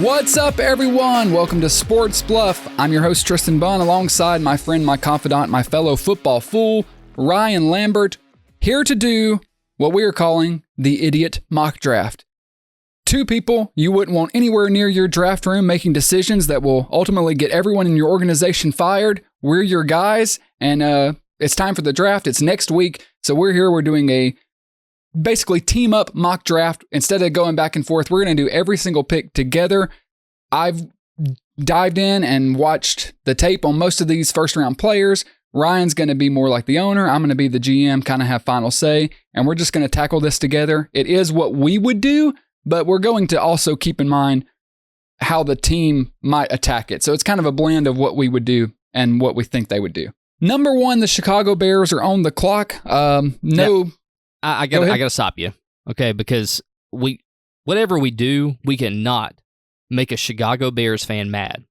What's up, everyone? Welcome to Sports Bluff. I'm your host, Tristan Bunn, alongside my friend, my confidant, my fellow football fool, Ryan Lambert, here to do what we are calling the Idiot Mock Draft. Two people you wouldn't want anywhere near your draft room making decisions that will ultimately get everyone in your organization fired. We're your guys, and it's time for the draft. It's next week, so we're here. We're doing a basically team up mock draft. Instead of going back and forth, we're going to do every single pick together. I've dived in and watched the tape on most of these first round players. Ryan's going to be more like the owner. I'm going to be the GM, kind of have final say, and we're just going to tackle this together. It is what we would do, but we're going to also keep in mind how the team might attack it. So it's kind of a blend of what we would do and what we think they would do. Number one, the Chicago Bears are on the clock. I got to stop you, okay? Because whatever we do, we cannot make a Chicago Bears fan mad.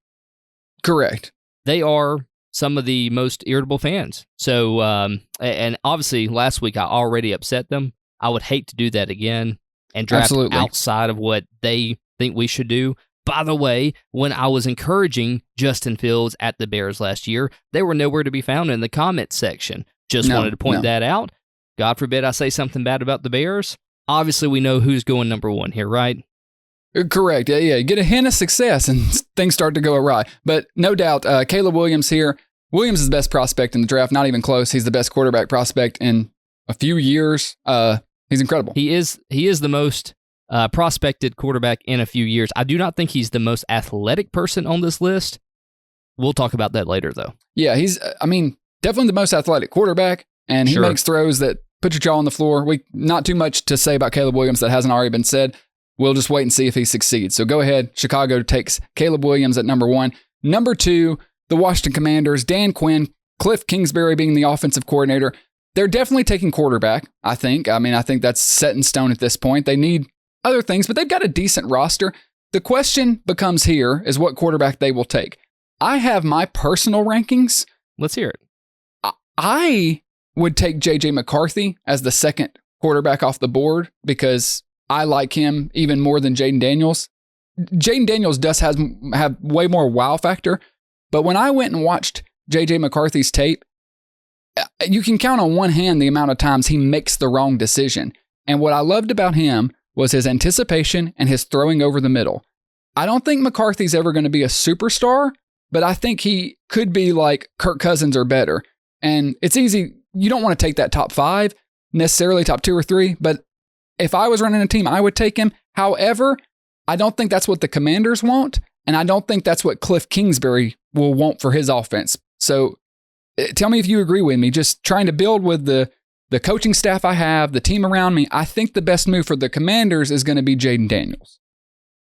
Correct. They are some of the most irritable fans. So, and obviously last week I already upset them. I would hate to do that again and draft outside of what they think we should do. By the way, when I was encouraging Justin Fields at the Bears last year, they were nowhere to be found in the comments section. Just wanted to point that out. God forbid I say something bad about the Bears. Obviously, we know who's going number one here, right? Correct. Yeah. Get a hint of success and things start to go awry. But no doubt, Caleb Williams here. Williams is the best prospect in the draft. Not even close. He's the best quarterback prospect in a few years. He's incredible. He is the most prospected quarterback in a few years. I do not think he's the most athletic person on this list. We'll talk about that later, though. Yeah, he's, definitely the most athletic quarterback, and he makes throws that put your jaw on the floor. Not too much to say about Caleb Williams that hasn't already been said. We'll just wait and see if he succeeds. So go ahead. Chicago takes Caleb Williams at number one. Number two, the Washington Commanders, Dan Quinn, Cliff Kingsbury being the offensive coordinator. They're definitely taking quarterback, I think. I think that's set in stone at this point. They need other things, but they've got a decent roster. The question becomes here is what quarterback they will take. I have my personal rankings. Let's hear it. I would take J.J. McCarthy as the second quarterback off the board because I like him even more than Jaden Daniels. Jaden Daniels does have way more wow factor, but when I went and watched J.J. McCarthy's tape, you can count on one hand the amount of times he makes the wrong decision. And what I loved about him was his anticipation and his throwing over the middle. I don't think McCarthy's ever going to be a superstar, but I think he could be like Kirk Cousins or better. And it's easy. You don't want to take that top five, necessarily top two or three, but if I was running a team, I would take him. However, I don't think that's what the Commanders want, and I don't think that's what Cliff Kingsbury will want for his offense. So tell me if you agree with me. Just trying to build with the coaching staff I have, the team around me, I think the best move for the Commanders is going to be Jaden Daniels.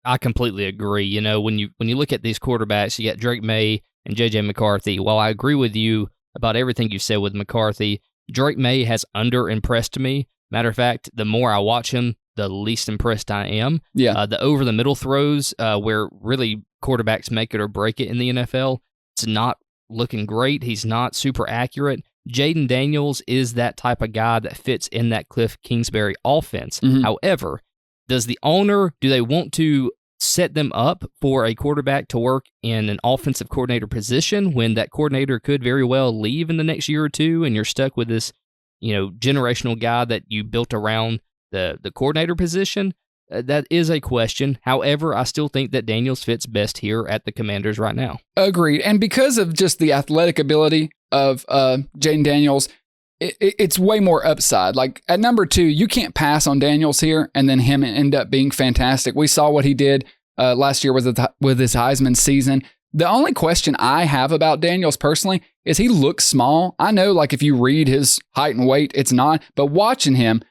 I completely agree. You know, when you look at these quarterbacks, you got Drake May and J.J. McCarthy. While I agree with you about everything you said with McCarthy, Drake May has under-impressed me. Matter of fact, the more I watch him, the least impressed I am. Yeah. The over-the-middle throws, where really quarterbacks make it or break it in the NFL, it's not looking great. He's not super accurate. Jaden Daniels is that type of guy that fits in that Cliff Kingsbury offense. Mm-hmm. However, do they want to set them up for a quarterback to work in an offensive coordinator position when that coordinator could very well leave in the next year or two and you're stuck with this, generational guy that you built around the coordinator position? That is a question. However, I still think that Daniels fits best here at the Commanders right now. Agreed. And because of just the athletic ability of Jaden Daniels, it's way more upside. Like at number two, you can't pass on Daniels here and then him end up being fantastic. We saw what he did last year with his Heisman season. The only question I have about Daniels personally is he looks small. I know, like, if you read his height and weight, it's not. But watching him,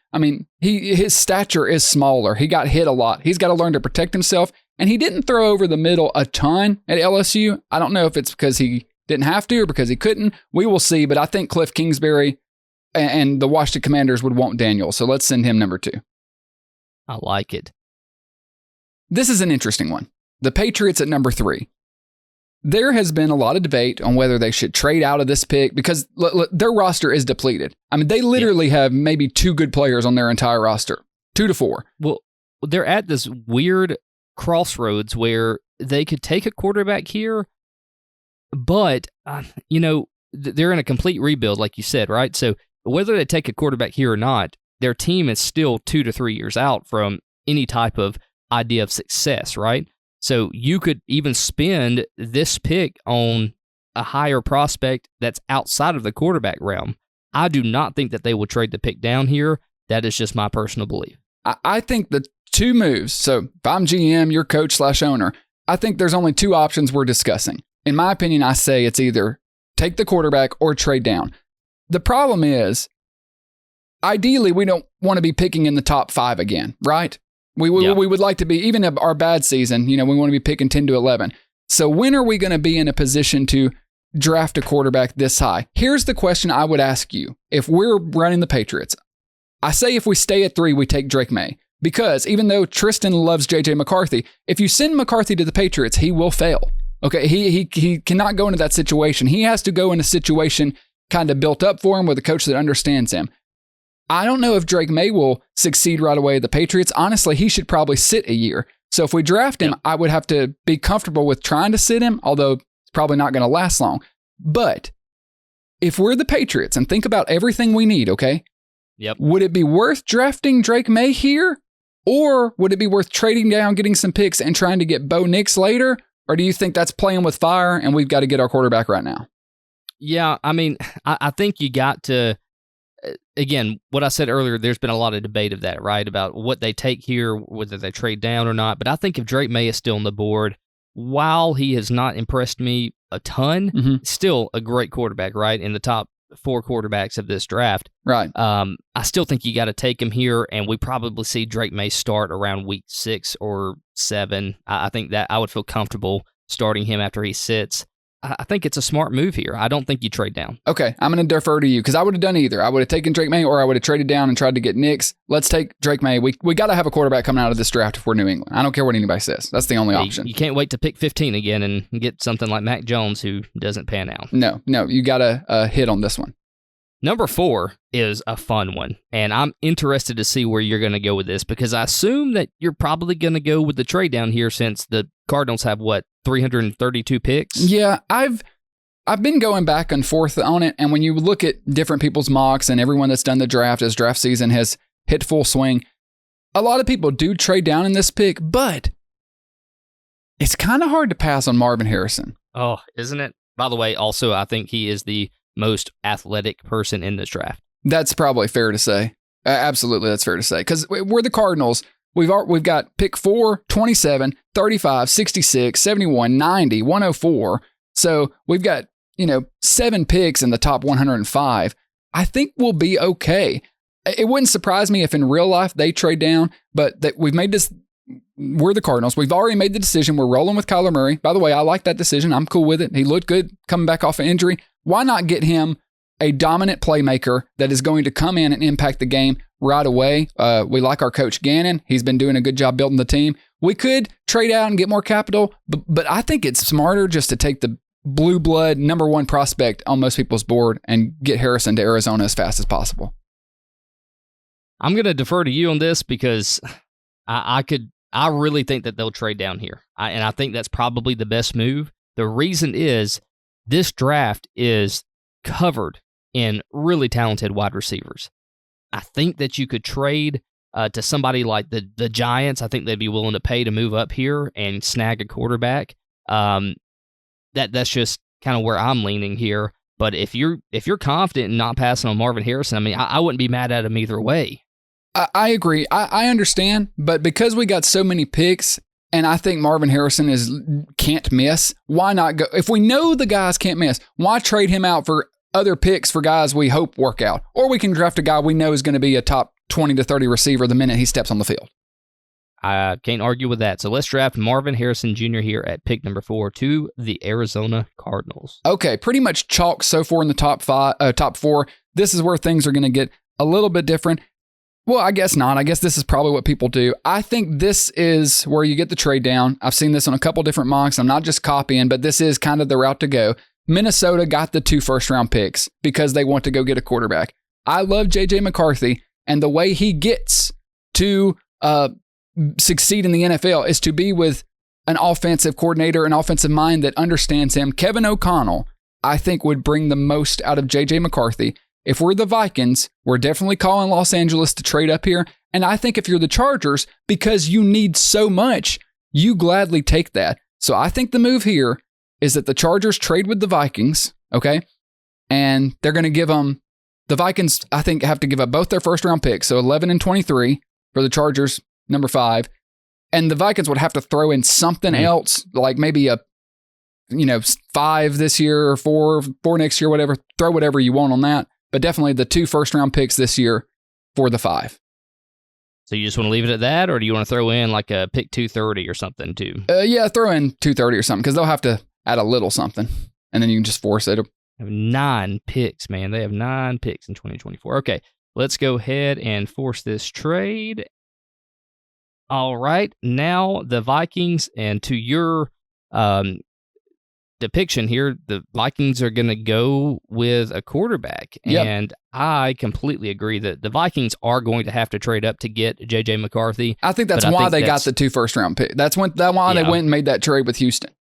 his stature is smaller. He got hit a lot. He's got to learn to protect himself. And he didn't throw over the middle a ton at LSU. I don't know if it's because he didn't have to or because he couldn't. We will see. But I think Cliff Kingsbury and the Washington Commanders would want Daniels. So let's send him number two. I like it. This is an interesting one. The Patriots at number three. There has been a lot of debate on whether they should trade out of this pick because their roster is depleted. They literally have maybe two good players on their entire roster, 2 to 4. Well, they're at this weird crossroads where they could take a quarterback here, but, they're in a complete rebuild, like you said, right? So whether they take a quarterback here or not, their team is still 2 to 3 years out from any type of idea of success, right? So you could even spend this pick on a higher prospect that's outside of the quarterback realm. I do not think that they will trade the pick down here. That is just my personal belief. I think the two moves, so if I'm GM, you're coach/owner, I think there's only two options we're discussing. In my opinion, I say it's either take the quarterback or trade down. The problem is, ideally, we don't want to be picking in the top 5 again, right? We would like to be, even in our bad season, we want to be picking 10 to 11. So when are we going to be in a position to draft a quarterback this high? Here's the question I would ask you. If we're running the Patriots, I say if we stay at 3, we take Drake May. Because even though Tristan loves J.J. McCarthy, if you send McCarthy to the Patriots, he will fail. Okay, he cannot go into that situation. He has to go in a situation kind of built up for him with a coach that understands him. I don't know if Drake May will succeed right away at the Patriots. Honestly, he should probably sit a year. So if we draft him, I would have to be comfortable with trying to sit him, although it's probably not going to last long. But if we're the Patriots and think about everything we need, okay? Yep. Would it be worth drafting Drake May here? Or would it be worth trading down, getting some picks, and trying to get Bo Nix later? Or do you think that's playing with fire and we've got to get our quarterback right now? Yeah, I mean, I think you got to, again, what I said earlier, there's been a lot of debate of that, right? About what they take here, whether they trade down or not. But I think if Drake May is still on the board, while he has not impressed me a ton, still a great quarterback, right? In the top 4 quarterbacks of this draft. Right. I still think you got to take him here, and we probably see Drake May start around week 6 or 7. I think that I would feel comfortable starting him after he sits. I think it's a smart move here. I don't think you trade down. Okay, I'm going to defer to you because I would have done either. I would have taken Drake May or I would have traded down and tried to get Nix. Let's take Drake May. We got to have a quarterback coming out of this draft if we're New England. I don't care what anybody says. That's the only option. You can't wait to pick 15 again and get something like Mac Jones who doesn't pan out. No, you got to hit on this one. Number 4 is a fun one, and I'm interested to see where you're going to go with this because I assume that you're probably going to go with the trade down here since the Cardinals have, 332 picks? Yeah, I've been going back and forth on it, and when you look at different people's mocks and everyone that's done the draft as draft season has hit full swing, a lot of people do trade down in this pick, but it's kind of hard to pass on Marvin Harrison. Oh, isn't it? By the way, also, I think he is the most athletic person in this draft. That's probably fair to say. Absolutely, that's fair to say. Because we're the Cardinals. We've got pick 4, 27, 35, 66, 71, 90, 104. So we've got, 7 picks in the top 105. I think we'll be okay. It wouldn't surprise me if in real life they trade down, but that we've made this. We're the Cardinals. We've already made the decision. We're rolling with Kyler Murray. By the way, I like that decision. I'm cool with it. He looked good coming back off an injury. Why not get him a dominant playmaker that is going to come in and impact the game right away? We like our coach Gannon. He's been doing a good job building the team. We could trade out and get more capital, but I think it's smarter just to take the blue blood number 1 prospect on most people's board and get Harrison to Arizona as fast as possible. I'm going to defer to you on this because I really think that they'll trade down here. And I think that's probably the best move. The reason is this draft is covered in really talented wide receivers. I think that you could trade to somebody like the Giants. I think they'd be willing to pay to move up here and snag a quarterback. That's just kind of where I'm leaning here. But if you're confident in not passing on Marvin Harrison, I mean, I wouldn't be mad at him either way. I agree. I understand, but because we got so many picks, and I think Marvin Harrison can't miss, why not go? If we know the guys can't miss, why trade him out for other picks for guys we hope work out? Or we can draft a guy we know is going to be a top 20 to 30 receiver the minute he steps on the field. I can't argue with that. So let's draft Marvin Harrison Jr. here at pick number 4 to the Arizona Cardinals. Okay, pretty much chalk so far in the top 4. This is where things are going to get a little bit different. Well, I guess not. I guess this is probably what people do. I think this is where you get the trade down. I've seen this on a couple different mocks. I'm not just copying, but this is kind of the route to go. Minnesota got the 2 first-round picks because they want to go get a quarterback. I love J.J. McCarthy, and the way he gets to succeed in the NFL is to be with an offensive coordinator, an offensive mind that understands him. Kevin O'Connell, I think, would bring the most out of J.J. McCarthy. If we're the Vikings, we're definitely calling Los Angeles to trade up here. And I think if you're the Chargers, because you need so much, you gladly take that. So I think the move here is that the Chargers trade with the Vikings, okay? And they're going to give them, the Vikings, I think, have to give up both their first-round picks, so 11 and 23 for the Chargers, number 5. And the Vikings would have to throw in something else, like maybe 5 this year or 4 next year, whatever. Throw whatever you want on that. But definitely the 2 first-round picks this year for the 5. So you just want to leave it at that, or do you want to throw in like a pick 230 or something too? Yeah, throw in 230 or something, because they'll have to add a little something, and then you can just force it. They have 9 picks, man. They have 9 picks in 2024. Okay, let's go ahead and force this trade. All right, now the Vikings, and to your depiction here, the Vikings are going to go with a quarterback. Yep. And I completely agree that the Vikings are going to have to trade up to get J.J. McCarthy. I think that's why they got the 2 first-round picks. That's why they went and made that trade with Houston.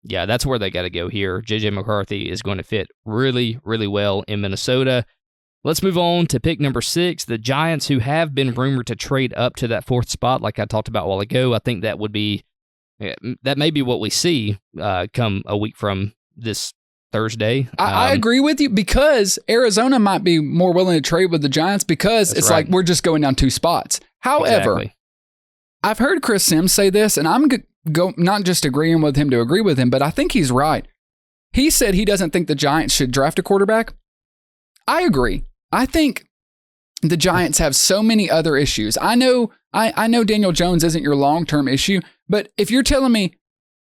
Yeah, that's where they got to go here. J.J. McCarthy is going to fit really, really well in Minnesota. Let's move on to pick number 6, the Giants, who have been rumored to trade up to that 4th spot, like I talked about a while ago. I think that may be what we see come a week from this Thursday. I agree with you, because Arizona might be more willing to trade with the Giants, because it's right. Like we're just going down 2 spots. However, exactly. I've heard Chris Sims say this, and I'm not just agreeing with him to agree with him, but I think he's right. He said he doesn't think the Giants should draft a quarterback. I agree. I think the Giants have so many other issues. I know Daniel Jones isn't your long-term issue, but if you're telling me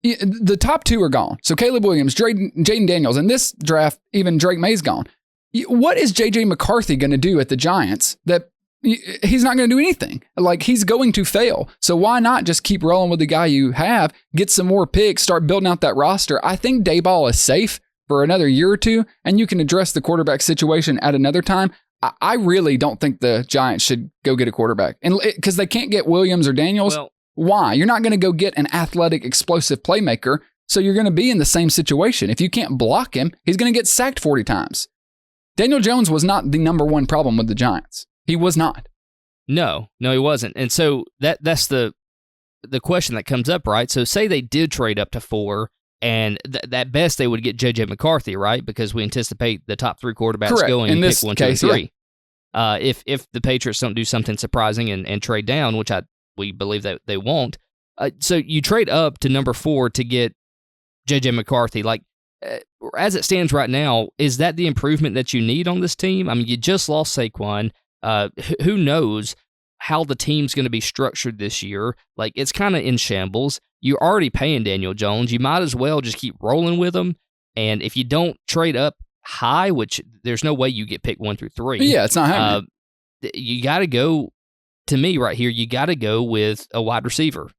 the top 2 are gone, so Caleb Williams, Jaden Daniels, and this draft, even Drake May's gone, what is J.J. McCarthy going to do at the Giants that he's not going to do anything? Like, he's going to fail. So why not just keep rolling with the guy you have, get some more picks, start building out that roster? I think Dayball is safe for another year or 2, and you can address the quarterback situation at another time. I really don't think the Giants should go get a quarterback, and because they can't get Williams or Daniels. Well, why? You're not going to go get an athletic, explosive playmaker, so you're going to be in the same situation. If you can't block him, he's going to get sacked 40 times. Daniel Jones was not the number 1 problem with the Giants. He was not. No, he wasn't. And so that's the question that comes up, right? So say they did trade up to 4, and at best they would get J.J. McCarthy, right? Because we anticipate the top 3 quarterbacks Correct. going in pick this 1, case, 2, and 3. Yeah. If the Patriots don't do something surprising and trade down, which we believe that they won't, so you trade up to number 4 to get J.J. McCarthy. Like, as it stands right now, is that the improvement that you need on this team? I mean, you just lost Saquon. Who knows how the team's going to be structured this year? Like, it's kind of in shambles. You're already paying Daniel Jones. You might as well just keep rolling with him. And if you don't trade up high, which there's no way you get picked 1 through 3. Yeah, it's not happening. You got to go, to me right here, you got to go with a wide receiver.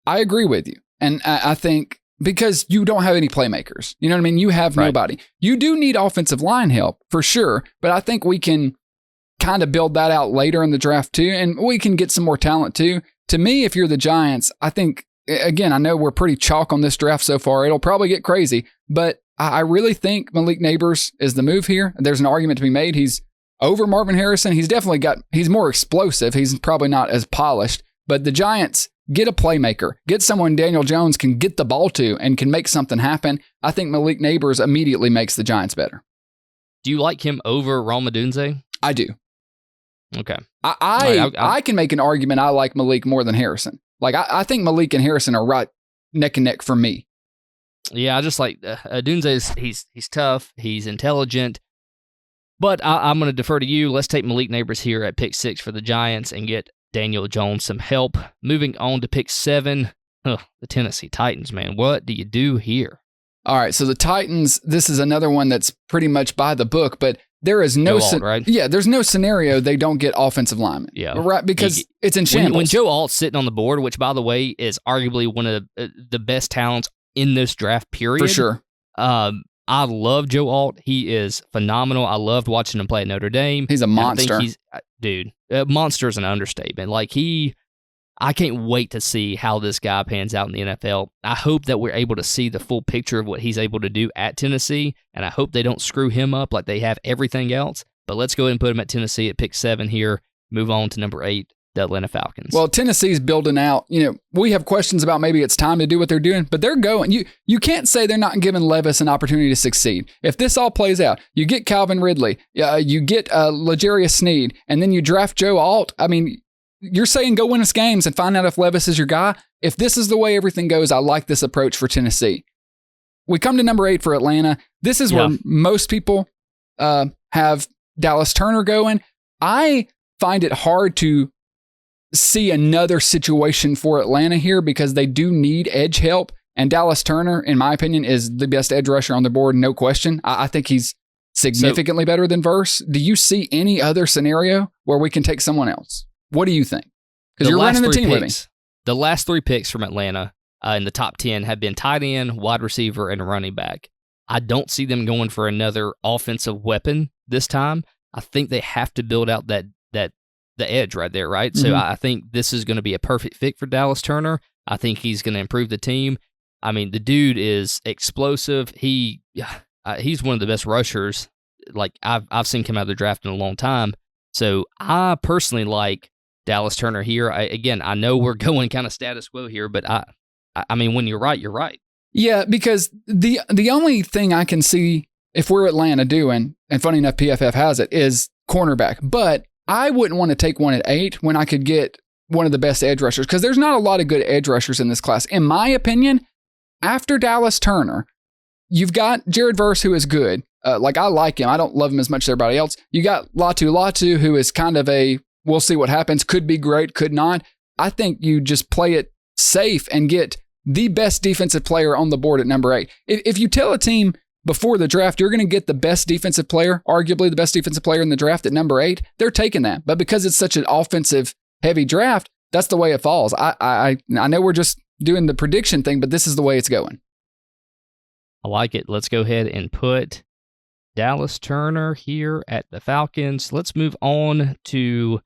I agree with you. And I think because you don't have any playmakers, you know what I mean? You have nobody. You do need offensive line help for sure, but I think we can kind of build that out later in the draft too, and we can get some more talent too. To me, if you're the Giants, I think, again, I know we're pretty chalk on this draft so far. It'll probably get crazy, but I really think Malik Neighbors is the move here. There's an argument to be made. He's over Marvin Harrison. He's more explosive. He's probably not as polished, but the Giants get a playmaker, get someone Daniel Jones can get the ball to and can make something happen. I think Malik Neighbors immediately makes the Giants better. Do you like him over Rome Odunze? I do. Okay. I can make an argument I like Malik more than Harrison. Like, I think Malik and Harrison are right neck and neck for me. Yeah, I just like Odunze. He's tough. He's intelligent. But I'm going to defer to you. Let's take Malik Neighbors here at pick 6 for the Giants and get Daniel Jones some help. Moving on to pick 7, the Tennessee Titans, man. What do you do here? All right, so the Titans, this is another one that's pretty much by the book, but there is no right? Yeah, there's no scenario they don't get offensive linemen. Yeah. Right, because it's in shambles. When Joe Alt's sitting on the board, which, by the way, is arguably one of the best talents in this draft period. For sure. I love Joe Alt. He is phenomenal. I loved watching him play at Notre Dame. He's a monster. Dude, monster is an understatement. Like, he I can't wait to see how this guy pans out in the NFL. I hope that we're able to see the full picture of what he's able to do at Tennessee, and I hope they don't screw him up like they have everything else. But let's go ahead and put him at Tennessee at pick 7 here. Move on to number 8, the Atlanta Falcons. Well, Tennessee's building out. We have questions about maybe it's time to do what they're doing, but they're going. You can't say they're not giving Levis an opportunity to succeed. If this all plays out, you get Calvin Ridley, you get L'Jarius Sneed, and then you draft Joe Alt. I mean, you're saying go win us games and find out if Levis is your guy. If this is the way everything goes, I like this approach for Tennessee. We come to number 8 for Atlanta. This is where most people have Dallas Turner going. I find it hard to see another situation for Atlanta here because they do need edge help. And Dallas Turner, in my opinion, is the best edge rusher on the board, no question. I think he's significantly better than Verse. Do you see any other scenario where we can take someone else? What do you think? Because you're running the team with me. The last 3 picks from Atlanta in the top 10 have been tight end, wide receiver, and running back. I don't see them going for another offensive weapon this time. I think they have to build out the edge right there, right? Mm-hmm. So I think this is going to be a perfect fit for Dallas Turner. I think he's going to improve the team. I mean, the dude is explosive. He's one of the best rushers like I've seen come out of the draft in a long time. So I personally like Dallas Turner here. I know we're going kind of status quo here, but I mean, when you're right, you're right. Yeah, because the only thing I can see if we're Atlanta doing, and funny enough, PFF has it, is cornerback. But I wouldn't want to take one at 8 when I could get one of the best edge rushers because there's not a lot of good edge rushers in this class. In my opinion, after Dallas Turner, you've got Jared Verse, who is good. I like him. I don't love him as much as everybody else. You got Latu, who is kind of we'll see what happens. Could be great, could not. I think you just play it safe and get the best defensive player on the board at number 8. If you tell a team before the draft you're going to get the best defensive player, arguably the best defensive player in the draft at number 8, they're taking that. But because it's such an offensive-heavy draft, that's the way it falls. I know we're just doing the prediction thing, but this is the way it's going. I like it. Let's go ahead and put Dallas Turner here at the Falcons. Let's move on to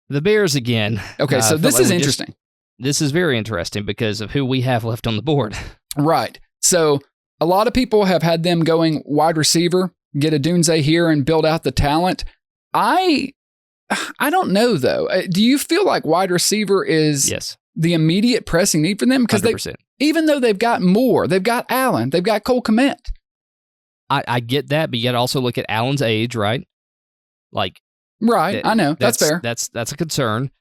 the Bears again. Okay, so this is interesting. This is very interesting because of who we have left on the board. Right. So a lot of people have had them going wide receiver, get a Dunze here and build out the talent. I don't know, though. Do you feel like wide receiver is the immediate pressing need for them? Because even though they've got more, they've got Allen, they've got Cole Kmet. I get that, but you got to also look at Allen's age, right? Right, I know. That's fair. That's a concern.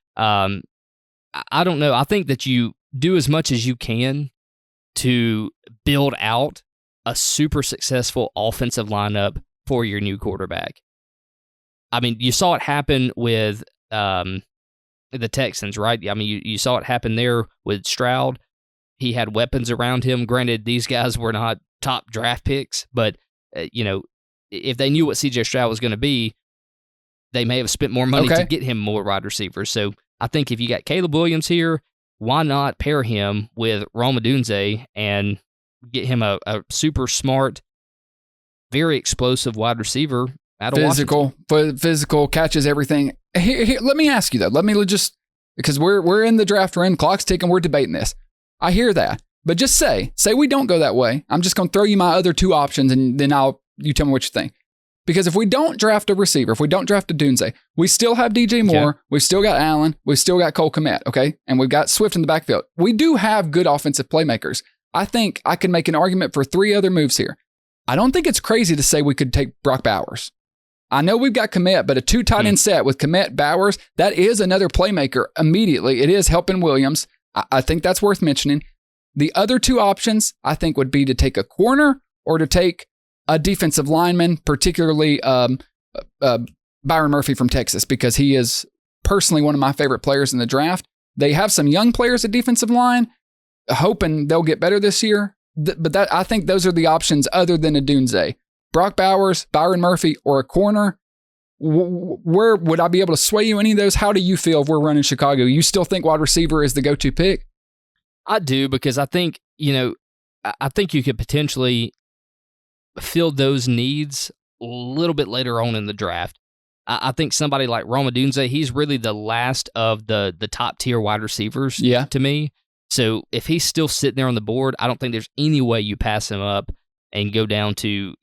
I don't know. I think that you do as much as you can to build out a super successful offensive lineup for your new quarterback. I mean, you saw it happen with the Texans, right? I mean, you saw it happen there with Stroud. He had weapons around him. Granted, these guys were not top draft picks, but if they knew what C.J. Stroud was going to be, they may have spent more money to get him more wide receivers. So I think if you got Caleb Williams here, why not pair him with Rome Odunze and get him a super smart, very explosive wide receiver out of Washington? Physical, catches everything. Here, let me ask you, though. Let me just, because we're in the draft, we're in, clock's ticking, we're debating this. I hear that. But just say we don't go that way. I'm just going to throw you my other 2 options, and then you tell me what you think. Because if we don't draft a receiver, if we don't draft a Dunze, we still have DJ Moore, we've still got Allen, we've still got Cole Kmet, okay? And we've got Swift in the backfield. We do have good offensive playmakers. I think I can make an argument for 3 other moves here. I don't think it's crazy to say we could take Brock Bowers. I know we've got Kmet, but a 2 tight end set with Kmet, Bowers, that is another playmaker immediately. It is helping Williams. I think that's worth mentioning. The other 2 options, I think, would be to take a corner or to take a defensive lineman, particularly Byron Murphy from Texas, because he is personally one of my favorite players in the draft. They have some young players at defensive line, hoping they'll get better this year. But I think those are the options other than a Dunze. Brock Bowers, Byron Murphy, or a corner. Where would I be able to sway you any of those? How do you feel if we're running Chicago? You still think wide receiver is the go-to pick? I do, because I think, I think you could potentially fill those needs a little bit later on in the draft. I think somebody like Rome Odunze, he's really the last of the top tier wide receivers to me. So if he's still sitting there on the board, I don't think there's any way you pass him up and go down to,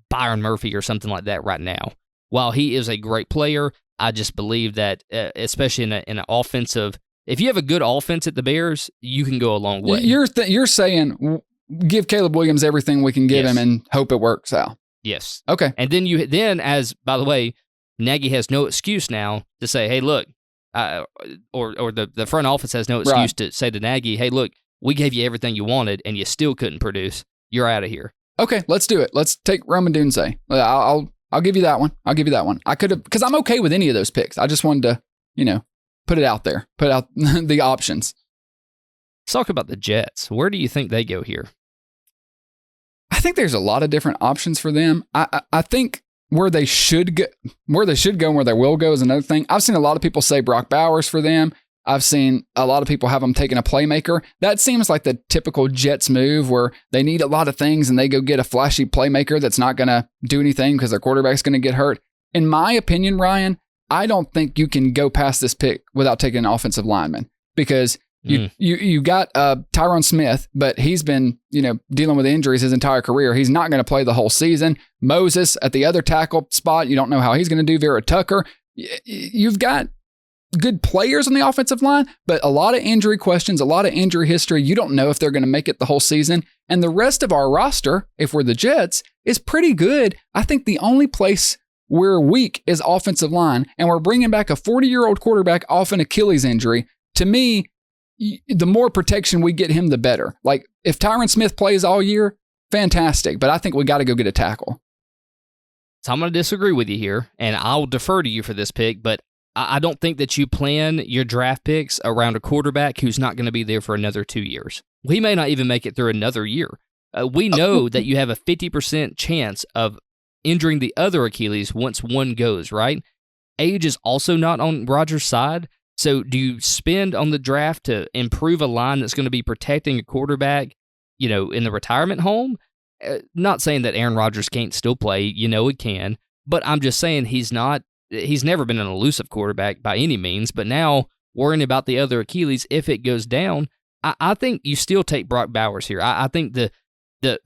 Byron Murphy or something like that right now. While he is a great player, I just believe that, especially in an offensive, if you have a good offense at the Bears, you can go a long way. You're saying give Caleb Williams everything we can give him and hope it works out. Yes. Okay. And then as by the way, Nagy has no excuse now to say, hey, look, or the front office has no excuse to say to Nagy, hey, look, we gave you everything you wanted and you still couldn't produce. You're out of here. Okay, let's do it. Let's take Rome Odunze. I'll give you that one. I could have, because I'm okay with any of those picks. I just wanted to, put it out there, put out the options. Let's talk about the Jets. Where do you think they go here? I think there's a lot of different options for them. I think where they should go and where they will go is another thing. I've seen a lot of people say Brock Bowers for them. I've seen a lot of people have them taking a playmaker. That seems like the typical Jets move where they need a lot of things and they go get a flashy playmaker that's not going to do anything because their quarterback's going to get hurt. In my opinion, Ryan, I don't think you can go past this pick without taking an offensive lineman because you got Tyron Smith, but he's been dealing with injuries his entire career. He's not going to play the whole season. Moses at the other tackle spot, you don't know how he's going to do. Vera Tucker. You've got good players on the offensive line, but a lot of injury questions, a lot of injury history. You don't know if they're going to make it the whole season. And the rest of our roster, if we're the Jets, is pretty good. I think the only place we're weak is offensive line, and we're bringing back a 40-year-old quarterback off an Achilles injury. To me, the more protection we get him, the better. Like, if Tyron Smith plays all year, fantastic, but I think we got to go get a tackle. So I'm going to disagree with you here, and I'll defer to you for this pick, but I don't think that you plan your draft picks around a quarterback who's not going to be there for another 2 years. We may not even make it through another year. We know that you have a 50% chance of injuring the other Achilles once one goes, right? Age is also not on Rodgers' side. So do you spend on the draft to improve a line that's going to be protecting a quarterback, in the retirement home? Not saying that Aaron Rodgers can't still play. He can. But I'm just saying he's never been an elusive quarterback by any means. But now worrying about the other Achilles, if it goes down, I think you still take Brock Bowers here. I think the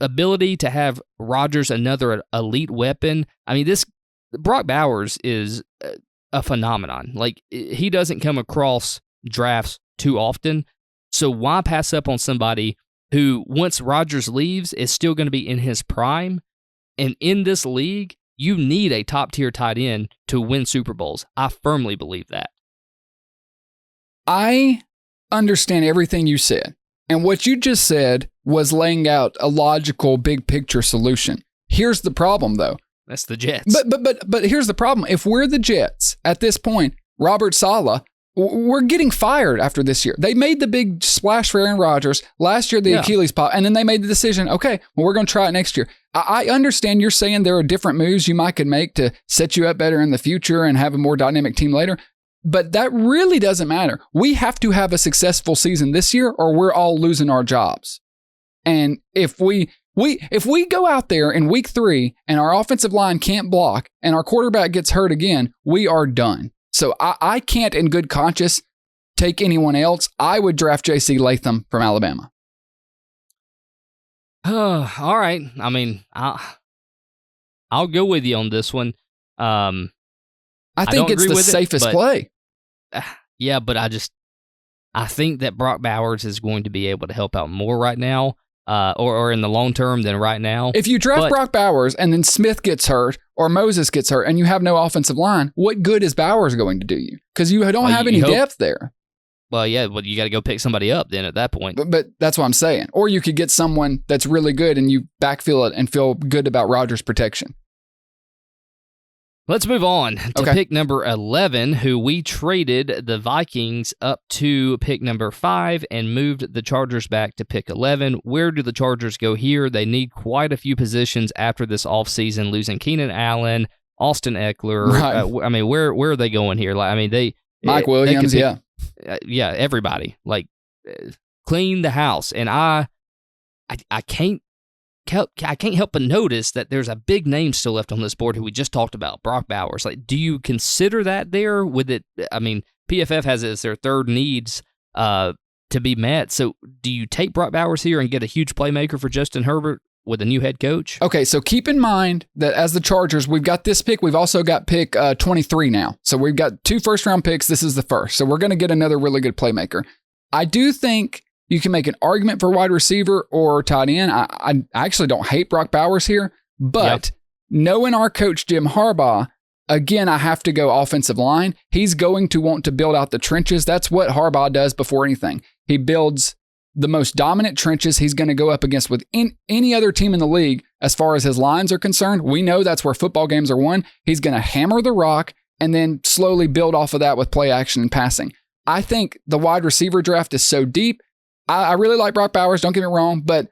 ability to have Rodgers another elite weapon, Brock Bowers is a phenomenon. Like, he doesn't come across drafts too often, so why pass up on somebody who, once Rodgers leaves, is still going to be in his prime? And in this league, you need a top-tier tight end to win Super Bowls. I firmly believe that. I understand everything you said, and what you just said was laying out a logical, big-picture solution. Here's the problem, though. That's the Jets. But here's the problem. If we're the Jets at this point, Robert Saleh, we're getting fired after this year. They made the big splash for Aaron Rodgers. Last year, the Achilles pop, and then they made the decision, okay, well, we're going to try it next year. I understand you're saying there are different moves you could make to set you up better in the future and have a more dynamic team later, but that really doesn't matter. We have to have a successful season this year or we're all losing our jobs. And if we go out there in week 3 and our offensive line can't block and our quarterback gets hurt again, we are done. So I can't in good conscience take anyone else. I would draft J.C. Latham from Alabama. All right. I'll go with you on this one. I think it's the safest play. Yeah, but I think that Brock Bowers is going to be able to help out more right now. Or in the long term than right now. If you draft Brock Bowers and then Smith gets hurt or Moses gets hurt and you have no offensive line, what good is Bowers going to do you? Because you don't have any depth there. Well, yeah, you got to go pick somebody up then at that point. But that's what I'm saying. Or you could get someone that's really good and you backfill it and feel good about Rodgers' protection. Let's move on to pick number 11, who we traded the Vikings up to pick number 5 and moved the Chargers back to pick 11. Where do the Chargers go here? They need quite a few positions after this offseason, losing Keenan Allen, Austin Eckler. Right. Where are they going here? Mike Williams, everybody. Clean the house. And I can't can't help but notice that there's a big name still left on this board who we just talked about, Brock Bowers. Like, do you consider that there with it? I mean, PFF has it as their third needs to be met. So do you take Brock Bowers here and get a huge playmaker for Justin Herbert with a new head coach? Okay, so keep in mind that as the Chargers, we've got this pick. We've also got pick 23 now. So we've got 2 first-round picks. This is the first. So we're going to get another really good playmaker. I do think you can make an argument for wide receiver or tight end. I actually don't hate Brock Bowers here, but knowing our coach, Jim Harbaugh, again, I have to go offensive line. He's going to want to build out the trenches. That's what Harbaugh does before anything. He builds the most dominant trenches he's going to go up against with any other team in the league as far as his lines are concerned. We know that's where football games are won. He's going to hammer the rock and then slowly build off of that with play action and passing. I think the wide receiver draft is so deep. I really like Brock Bowers, don't get me wrong, but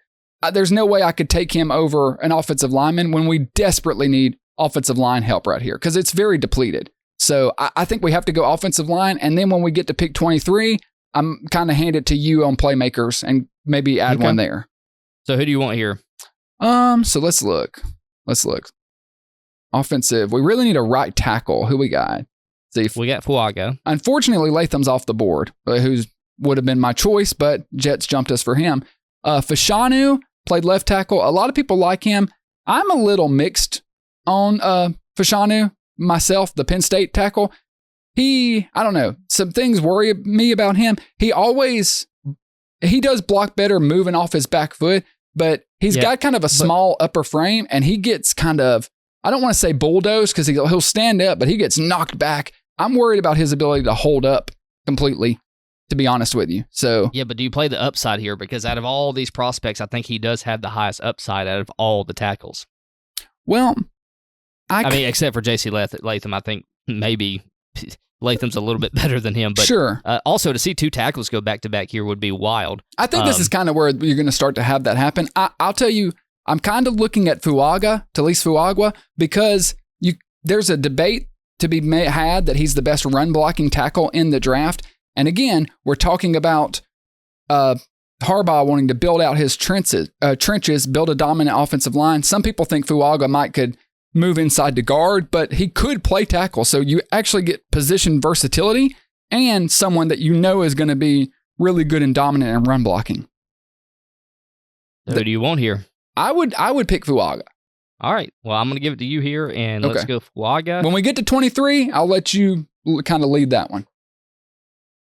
there's no way I could take him over an offensive lineman when we desperately need offensive line help right here because it's very depleted. So I think we have to go offensive line, and then when we get to pick 23, I'm kind of hand it to you on playmakers and maybe add one there. So who do you want here? So let's look. Offensive. We really need a right tackle. Who we got? See, we got Fuaga. Unfortunately, Latham's off the board, who's would have been my choice, but Jets jumped us for him. Fashanu played left tackle. A lot of people like him. I'm a little mixed on Fashanu myself, the Penn State tackle. I don't know. Some things worry me about him. He does block better moving off his back foot, but he's got kind of a small upper frame, and he gets kind of, I don't want to say bulldozed because he'll stand up, but he gets knocked back. I'm worried about his ability to hold up completely, to be honest with you. So yeah, but do you play the upside here? Because out of all these prospects, I think he does have the highest upside out of all the tackles. Well, I mean, except for J.C. Latham, I think maybe Latham's a little bit better than him. But sure. Also, to see 2 tackles go back-to-back here would be wild. I think this is kind of where you're going to start to have that happen. I'll tell you, I'm kind of looking at Talise Fuagwa, because there's a debate to be had that he's the best run-blocking tackle in the draft. And again, we're talking about Harbaugh wanting to build out his trenches, build a dominant offensive line. Some people think Fuaga could move inside to guard, but he could play tackle. So you actually get position versatility and someone that you know is going to be really good and dominant in run blocking. Who do you want here? I would pick Fuaga. All right. Well, I'm going to give it to you here, and let's go Fuaga. When we get to 23, I'll let you kind of lead that one.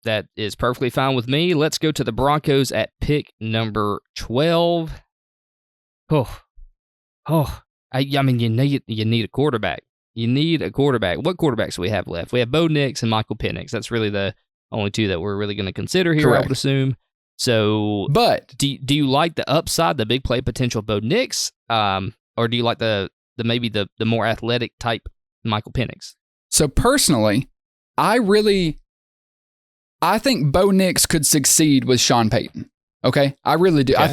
That is perfectly fine with me. Let's go to the Broncos at pick number 12. I mean, you need a quarterback. You need a quarterback. What quarterbacks do we have left? We have Bo Nix and Michael Penix. That's really the only 2 that we're really going to consider here, correct, I would assume. So, but do you like the upside, the big play potential of Bo Nix, or do you like the maybe the more athletic type Michael Penix? So personally, I think Bo Nix could succeed with Sean Payton. Okay, I really do. Okay.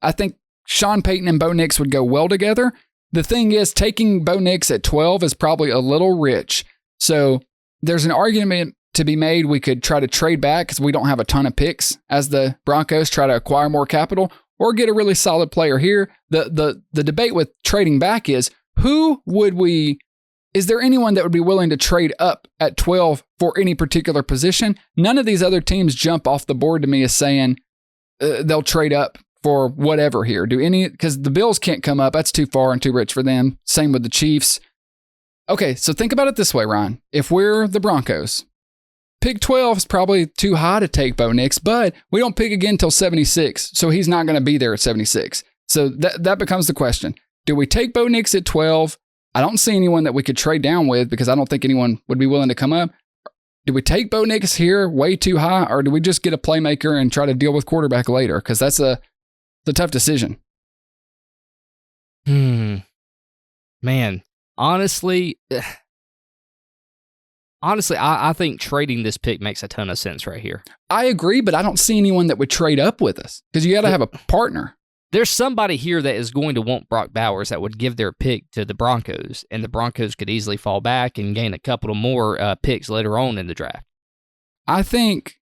I think Sean Payton and Bo Nix would go well together. The thing is, taking Bo Nix at 12 is probably a little rich. So there's an argument to be made. We could try to trade back because we don't have a ton of picks as the Broncos try to acquire more capital, or get a really solid player here. The debate with trading back is, is there anyone that would be willing to trade up at 12 for any particular position? None of these other teams jump off the board to me as saying they'll trade up for whatever here. Because the Bills can't come up. That's too far and too rich for them. Same with the Chiefs. Okay, so think about it this way, Ryan. If we're the Broncos, pick 12 is probably too high to take Bo Nix, but we don't pick again until 76, so he's not going to be there at 76. So that becomes the question. Do we take Bo Nix at 12? I don't see anyone that we could trade down with because I don't think anyone would be willing to come up. Do we take Bo Nix here way too high, or do we just get a playmaker and try to deal with quarterback later? Because that's a tough decision. Man, honestly, I think trading this pick makes a ton of sense right here. I agree, but I don't see anyone that would trade up with us because you got to have a partner. There's somebody here that is going to want Brock Bowers that would give their pick to the Broncos, and the Broncos could easily fall back and gain a couple of more picks later on in the draft. I think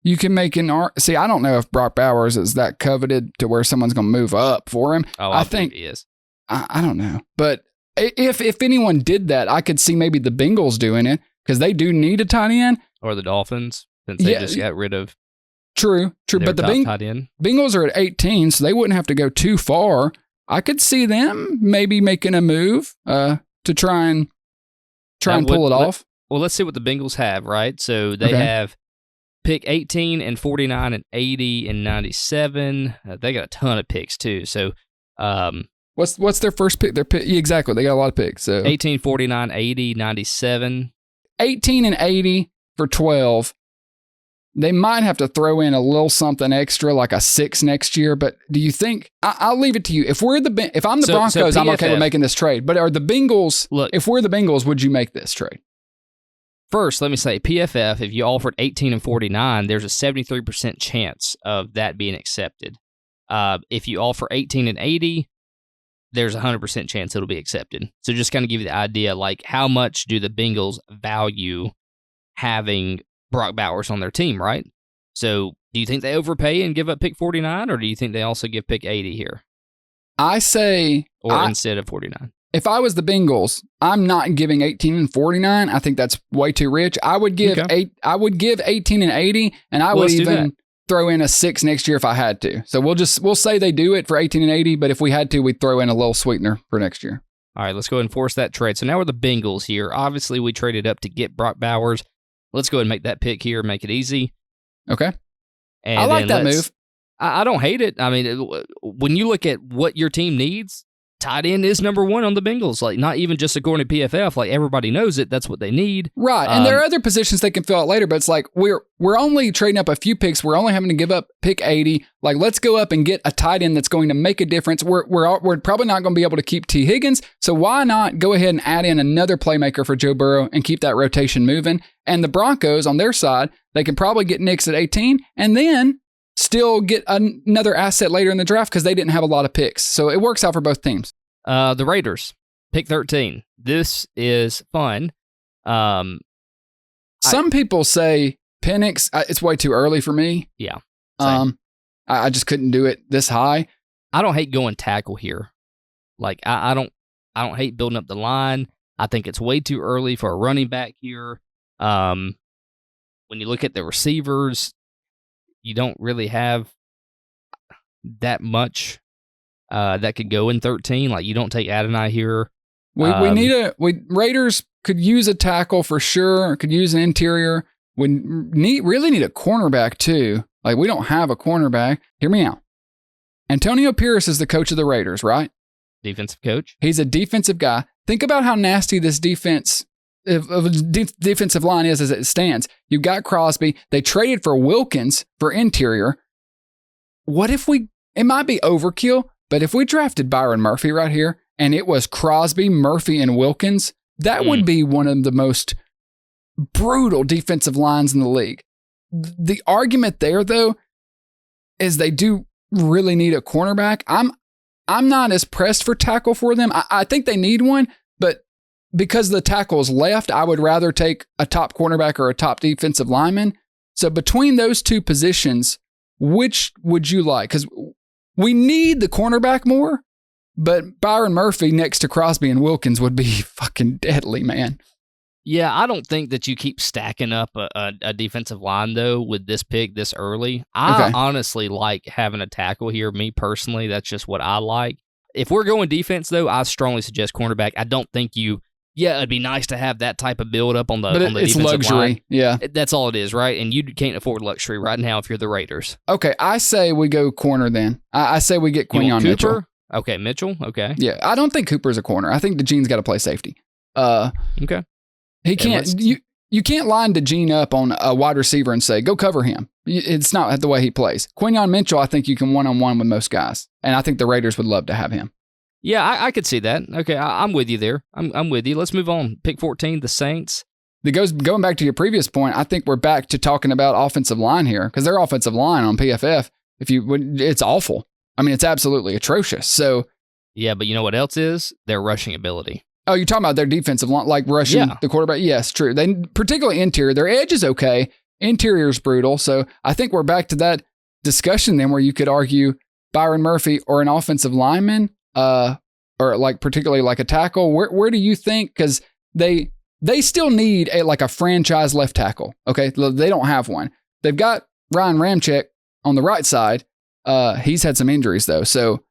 You can make see, I don't know if Brock Bowers is that coveted to where someone's going to move up for him. Oh, I think he is. I don't know. But if anyone did that, I could see maybe the Bengals doing it because they do need a tight end. Or the Dolphins, since they just got rid of True. But the Bengals are at 18, so they wouldn't have to go too far. I could see them maybe making a move to try and pull it off. Well, let's see what the Bengals have, right? So they have pick 18 and 49 and 80 and 97. They got a ton of picks too. So what's their first pick? Their pick, exactly. They got a lot of picks. So 18, 49, 80, 97. 18 and 80 for 12. They might have to throw in a little something extra, like a 6 next year. But do you think? I'll leave it to you. If I'm the Broncos, I'm okay with making this trade. But are the Bengals? Look, if we're the Bengals, would you make this trade? First, let me say, PFF, if you offered 18 and 49, there's a 73% chance of that being accepted. If you offer 18 and 80, there's a 100% chance it'll be accepted. So just kind of give you the idea, like, how much do the Bengals value having Brock Bowers on their team, right? So do you think they overpay and give up pick 49, or do you think they also give pick 80 here? I say... instead of 49. If I was the Bengals, I'm not giving 18 and 49. I think that's way too rich. I would give 18 and 80, and I would even throw in a 6 next year if I had to. So we'll say they do it for 18 and 80, but if we had to, we'd throw in a little sweetener for next year. All right, let's go ahead and force that trade. So now we're the Bengals here. Obviously, we traded up to get Brock Bowers. Let's go ahead and make that pick here, make it easy. Okay. And I like that move. I don't hate it. I mean, when you look at what your team needs, tight end is number one on the Bengals. Like, not even just according to PFF. Like, everybody knows it. That's what they need. Right. And there are other positions they can fill out later, but it's like we're only trading up a few picks. We're only having to give up pick 80. Like, let's go up and get a tight end that's going to make a difference. We're probably not going to be able to keep T. Higgins, so why not go ahead and add in another playmaker for Joe Burrow and keep that rotation moving? And the Broncos, on their side, they can probably get Nix at 18 and then still get another asset later in the draft because they didn't have a lot of picks. So it works out for both teams. The Raiders, pick 13. This is fun. Some people say Penix, it's way too early for me. Yeah. I just couldn't do it this high. I don't hate going tackle here. Like, I don't hate building up the line. I think it's way too early for a running back here. When you look at the receivers, you don't really have that much that could go in 13. Like, you don't take Adonai here. Raiders could use a tackle for sure. Could use an interior. We really need a cornerback too. Like, we don't have a cornerback. Hear me out. Antonio Pierce is the coach of the Raiders, right? Defensive coach. He's a defensive guy. Think about how nasty this defensive line is as it stands. You've got Crosby. They traded for Wilkins for interior. What if it might be overkill, but if we drafted Byron Murphy right here and it was Crosby, Murphy, and Wilkins, that would be one of the most brutal defensive lines in the league. The argument there, though, is they do really need a cornerback. I'm not as pressed for tackle for them. I think they need one, but because the tackle's left, I would rather take a top cornerback or a top defensive lineman. So between those two positions, which would you like? Because we need the cornerback more, but Byron Murphy next to Crosby and Wilkins would be fucking deadly, man. Yeah, I don't think that you keep stacking up a defensive line, though, with this pick this early. I honestly like having a tackle here, me personally. That's just what I like. If we're going defense, though, I strongly suggest cornerback. I don't think it'd be nice to have that type of build-up on the defensive luxury line. Yeah. That's all it is, right? And you can't afford luxury right now if you're the Raiders. Okay, I say we go corner then. I say we get Quinyon Mitchell. Okay, Mitchell, okay. Yeah, I don't think Cooper's a corner. I think DeGene's got to play safety. Okay. He can't. You can't line DeGene up on a wide receiver and say, go cover him. It's not the way he plays. Quinyon Mitchell, I think you can one-on-one with most guys. And I think the Raiders would love to have him. Yeah, I could see that. Okay, I'm with you there. I'm with you. Let's move on. Pick 14, the Saints. Going back to your previous point, I think we're back to talking about offensive line here because their offensive line on PFF, it's awful. I mean, it's absolutely atrocious. So, yeah, but you know what else is? Their rushing ability. Oh, you're talking about their defensive line, like rushing the quarterback? Yes, true. They particularly interior. Their edge is okay, Interior's brutal. So I think we're back to that discussion then where you could argue Byron Murphy or an offensive lineman, or like particularly like a tackle. Where do you think? Because they still need a franchise left tackle. Okay, they don't have one. They've got Ryan Ramczyk on the right side. He's had some injuries though, so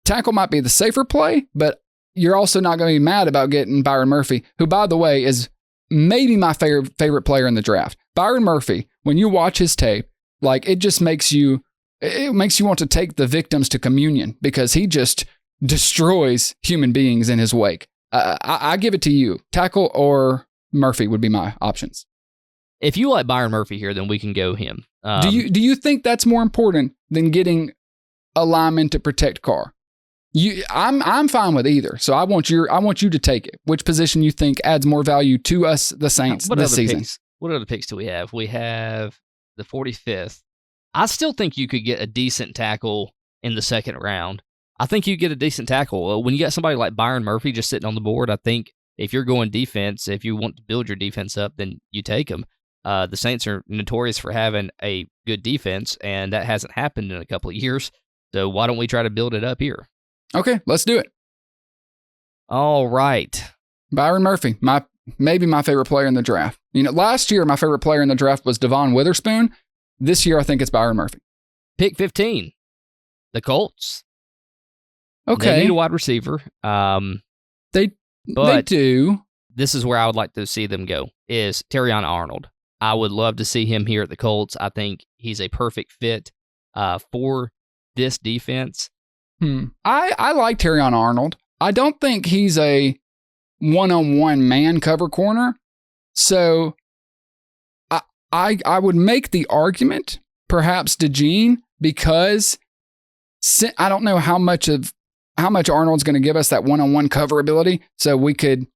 tackle might be the safer play, but you're also not going to be mad about getting Byron Murphy, who, by the way, is maybe my favorite player in the draft. Byron Murphy, when you watch his tape, like it just makes you want to take the victims to communion because he just destroys human beings in his wake. I give it to you. Tackle or Murphy would be my options. If you like Byron Murphy here, then we can go him. Do you think that's more important than getting a lineman to protect Carr? I'm fine with either. So I want you to take it. Which position you think adds more value to us, the Saints, this season? What other picks do we have? We have the 45th. I still think you could get a decent tackle in the second round. I think you get a decent tackle. When you got somebody like Byron Murphy just sitting on the board, I think if you're going defense, if you want to build your defense up, then you take him. The Saints are notorious for having a good defense, and that hasn't happened in a couple of years. So why don't we try to build it up here? Okay, let's do it. All right. Byron Murphy, maybe my favorite player in the draft. Last year, my favorite player in the draft was Devon Witherspoon. This year, I think it's Byron Murphy. Pick 15, the Colts. Okay. They need a wide receiver. They do. This is where I would like to see them go, is Terrion Arnold. I would love to see him here at the Colts. I think he's a perfect fit for this defense. I like Terrion Arnold. I don't think he's a one-on-one man cover corner. So I would make the argument, perhaps DeJean, because I don't know how much Arnold's going to give us that one-on-one cover ability. So we could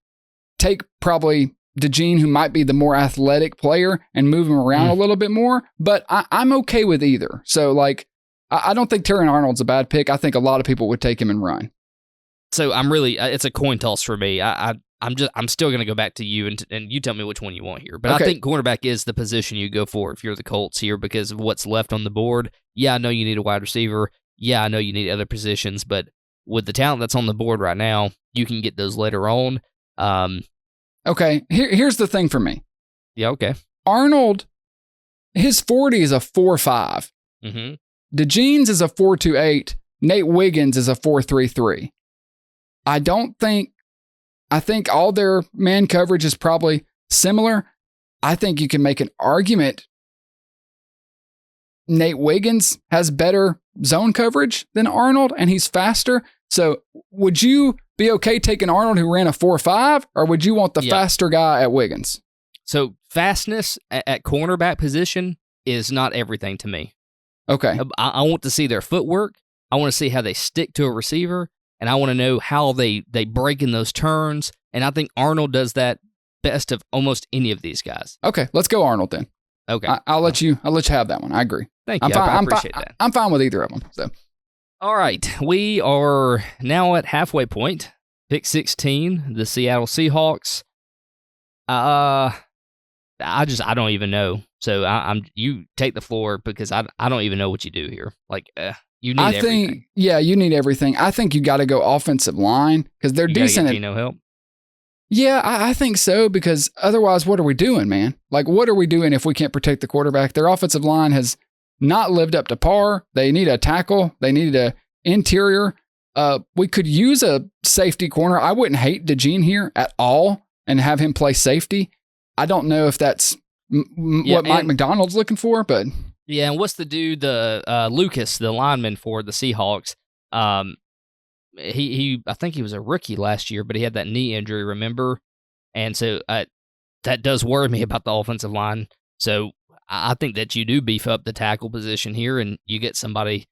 take probably DeJean, who might be the more athletic player, and move him around a little bit more. But I'm okay with either. So I don't think Terrion Arnold's a bad pick. I think a lot of people would take him and run. So I'm really, it's a coin toss for me. I'm still going to go back to you and you tell me which one you want here. But okay. I think cornerback is the position you go for if you're the Colts here because of what's left on the board. Yeah, I know you need a wide receiver. Yeah, I know you need other positions, but with the talent that's on the board right now, you can get those later on. Okay, here's the thing for me. Yeah, okay. Arnold, his 40 is a 4.5. Mm-hmm. DeJean's is a 4.28. Nate Wiggins is a 4.33. I think all their man coverage is probably similar. I think you can make an argument Nate Wiggins has better zone coverage than Arnold, and he's faster. So would you be okay taking Arnold, who ran a 4.5, or would you want the faster guy at Wiggins? So fastness at cornerback position is not everything to me. Okay. I want to see their footwork. I want to see how they stick to a receiver, and I want to know how they break in those turns. And I think Arnold does that best of almost any of these guys. Okay, let's go Arnold then. Okay, I'll let you have that one. I agree. Thank you. I appreciate that. I'm fine with either of them. So, all right, we are now at halfway point. Pick 16, the Seattle Seahawks. I don't even know. So you take the floor because I don't even know what you do here. You need everything. You need everything. I think you got to go offensive line because they're decent. Get Geno help. Yeah, I think so because otherwise, what are we doing, man? What are we doing if we can't protect the quarterback? Their offensive line has not lived up to par. They need a tackle. They need an interior. We could use a safety corner. I wouldn't hate DeJean here at all and have him play safety. I don't know if that's what Mike McDonald's looking for, but... Yeah, and what's the dude, Lucas, the lineman for the Seahawks? I think he was a rookie last year, but he had that knee injury, remember? And so that does worry me about the offensive line. So I think that you do beef up the tackle position here, and you get somebody.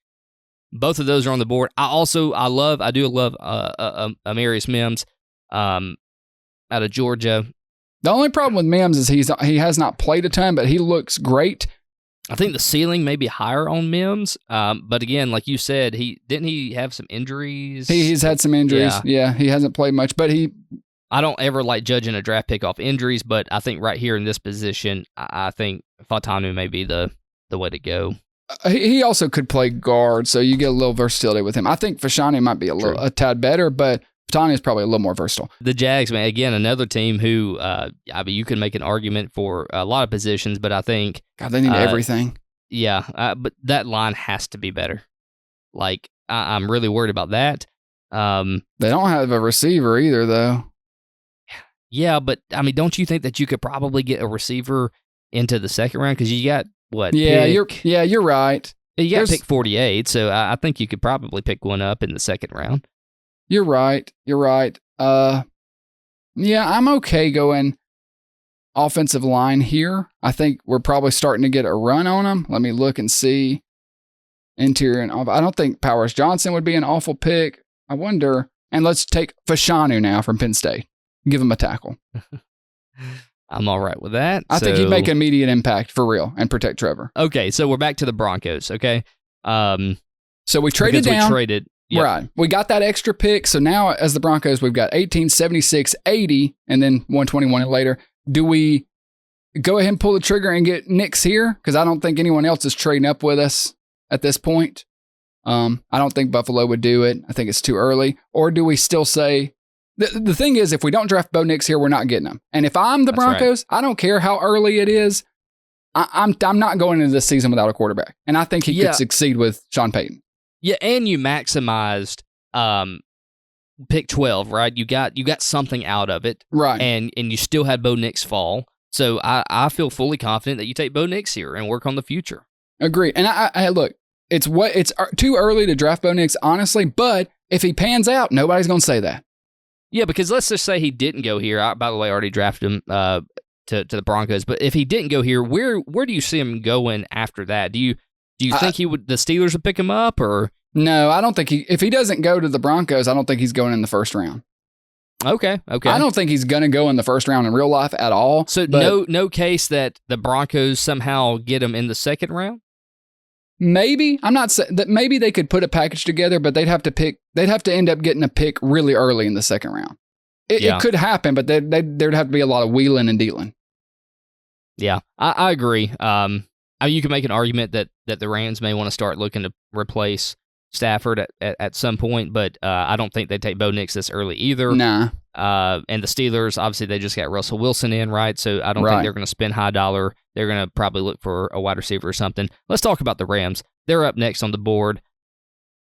Both of those are on the board. I do love Amarius Mims out of Georgia. The only problem with Mims is he has not played a ton, but he looks great. I think the ceiling may be higher on Mims, but again, like you said, he have some injuries. He's had some injuries. Yeah, he hasn't played much, but I don't ever like judging a draft pick off injuries, but I think right here in this position, I think Fautanu may be the way to go. He also could play guard, so you get a little versatility with him. I think Fashanu might be a tad better, but Fautanu is probably a little more versatile. The Jags, man, again, another team who, you can make an argument for a lot of positions, but I think... God, they need everything. Yeah, but that line has to be better. Like, I'm really worried about that. They don't have a receiver either, though. Yeah, but, I mean, don't you think that you could probably get a receiver into the second round? Because you got, what, you're right. You got pick 48, so I think you could probably pick one up in the second round. You're right. Yeah, I'm okay going offensive line here. I think we're probably starting to get a run on them. Let me look and see. Interior and off. I don't think Powers Johnson would be an awful pick. I wonder. And let's take Fashanu now from Penn State. Give him a tackle. I'm all right with that. I think he'd make an immediate impact for real and protect Trevor. Okay, so we're back to the Broncos, okay? So we traded down. Yep. Right. We got that extra pick. So now as the Broncos, we've got 18, 76, 80, and then 121 later. Do we go ahead and pull the trigger and get Nix here? Because I don't think anyone else is trading up with us at this point. I don't think Buffalo would do it. I think it's too early. Or do we still say... The thing is, if we don't draft Bo Nix here, we're not getting him. And if I'm the Broncos, I don't care how early it is. I'm not going into this season without a quarterback. And I think he could succeed with Sean Payton. Yeah, and you maximized pick 12, right? You got something out of it. Right. And you still had Bo Nix fall. So I feel fully confident that you take Bo Nix here and work on the future. Agree. And I look, it's too early to draft Bo Nix, honestly, but if he pans out, nobody's going to say that. Yeah, because let's just say he didn't go here. I, by the way, already drafted him to the Broncos. But if he didn't go here, where do you see him going after that? Do you think the Steelers would pick him up, or no? I don't think if he doesn't go to the Broncos, I don't think he's going in the first round. Okay. I don't think he's going to go in the first round in real life at all. So no case that the Broncos somehow get him in the second round. Maybe. I'm not saying that maybe they could put a package together, but they'd have to end up getting a pick really early in the second round. It could happen, but there'd have to be a lot of wheeling and dealing. Yeah, I agree. You can make an argument that the Rams may want to start looking to replace Stafford at some point, but I don't think they take Bo Nix this early either. Nah. And the Steelers, obviously, they just got Russell Wilson in, right? So I don't think they're going to spend high dollar. They're going to probably look for a wide receiver or something. Let's talk about the Rams. They're up next on the board.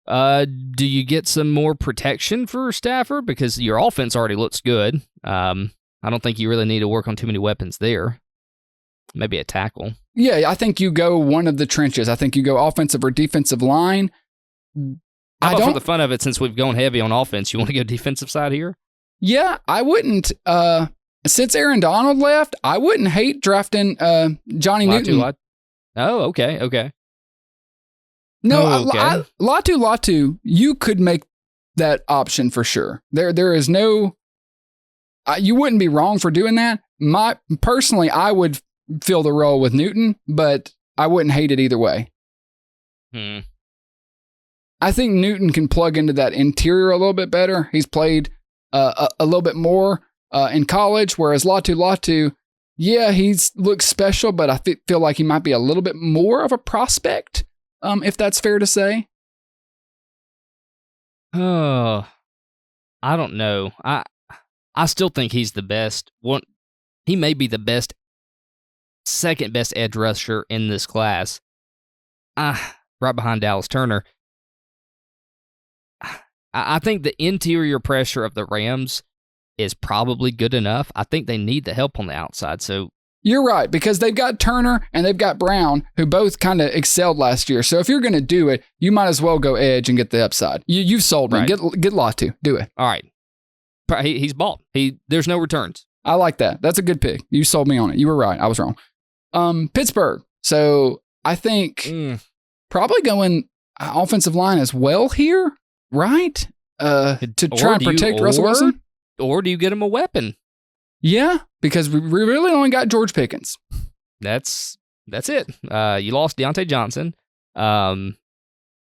Do you get some more protection for Stafford? Because your offense already looks good. I don't think you really need to work on too many weapons there. Maybe a tackle. Yeah, I think you go one of the trenches. I think you go offensive or defensive line. How about for the fun of it, since we've gone heavy on offense, you want to go defensive side here? Yeah, I wouldn't. Since Aaron Donald left, I wouldn't hate drafting Johnny Newton. Oh, okay. No, Latu, you could make that option for sure. There is no... you wouldn't be wrong for doing that. Personally, I would fill the role with Newton, but I wouldn't hate it either way. I think Newton can plug into that interior a little bit better. He's played a little bit more in college, whereas Latu, yeah, he looks special, but I feel like he might be a little bit more of a prospect, if that's fair to say. Oh, I don't know. I still think he's the best. He may be the best, second best edge rusher in this class. Right behind Dallas Turner. I think the interior pressure of the Rams is probably good enough. I think they need the help on the outside. So you're right, because they've got Turner and they've got Brown, who both kind of excelled last year. So if you're going to do it, you might as well go edge and get the upside. You've sold me. Right. Get Latu. Do it. All right. He's bought. There's no returns. I like that. That's a good pick. You sold me on it. You were right. I was wrong. Pittsburgh. So I think probably going offensive line as well here. Right? To try and protect Russell Wilson? Or do you get him a weapon? Yeah, because we really only got George Pickens. That's it. You lost Deontay Johnson.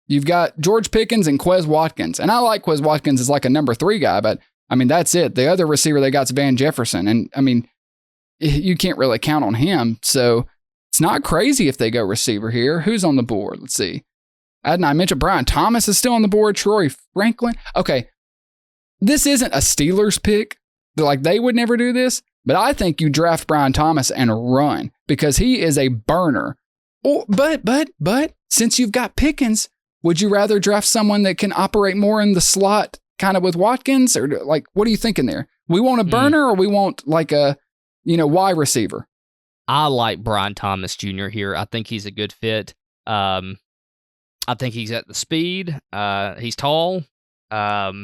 You've got George Pickens and Quez Watkins. And I like Quez Watkins as like a number 3 guy, but I mean, that's it. The other receiver they got is Van Jefferson. And I mean, you can't really count on him. So it's not crazy if they go receiver here. Who's on the board? Let's see. I mentioned Brian Thomas is still on the board. Troy Franklin. Okay. This isn't a Steelers pick. Like, they would never do this. But I think you draft Brian Thomas and run because he is a burner. Oh, but since you've got Pickens, would you rather draft someone that can operate more in the slot kind of with Watkins? Or like, what are you thinking there? We want a burner or we want like a, wide receiver? I like Brian Thomas Jr. here. I think he's a good fit. I think he's at the speed. He's tall.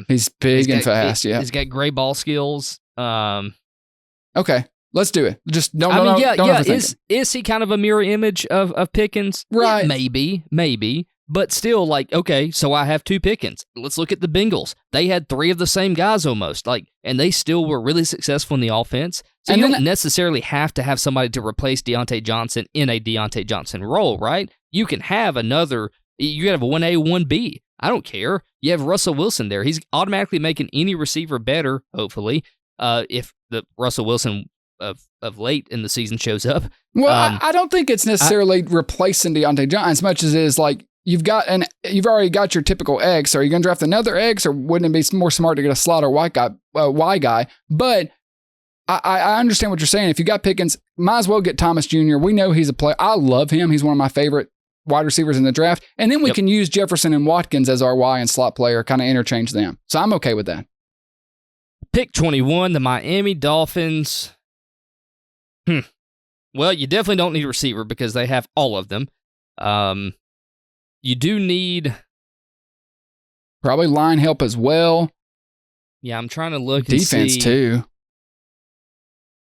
He's big and fast. Yeah. He's got great ball skills. Okay. Let's do it. Just don't overthink it. Is he kind of a mirror image of Pickens? Right. Yeah, maybe. But still, like, okay, so I have 2 Pickens. Let's look at the Bengals. They had 3 of the same guys almost, and they still were really successful in the offense. So you don't necessarily have to have somebody to replace Deontay Johnson in a Deontay Johnson role, right? You can have you can have a 1A, 1B. I don't care. You have Russell Wilson there. He's automatically making any receiver better, hopefully, if the Russell Wilson of late in the season shows up. Well, I don't think it's necessarily replacing Deontay Johnson as much as it is like you've already got your typical X. Are you going to draft another X, or wouldn't it be more smart to get a slot or Y guy? But I understand what you're saying. If you got Pickens, might as well get Thomas Jr. We know he's a player. I love him. He's one of my favorite wide receivers in the draft. And then we can use Jefferson and Watkins as our Y and slot player, kind of interchange them. So I'm okay with that. Pick 21, the Miami Dolphins. Well, you definitely don't need a receiver because they have all of them. You do need probably line help as well. Yeah, I'm trying to look defense and see. Too.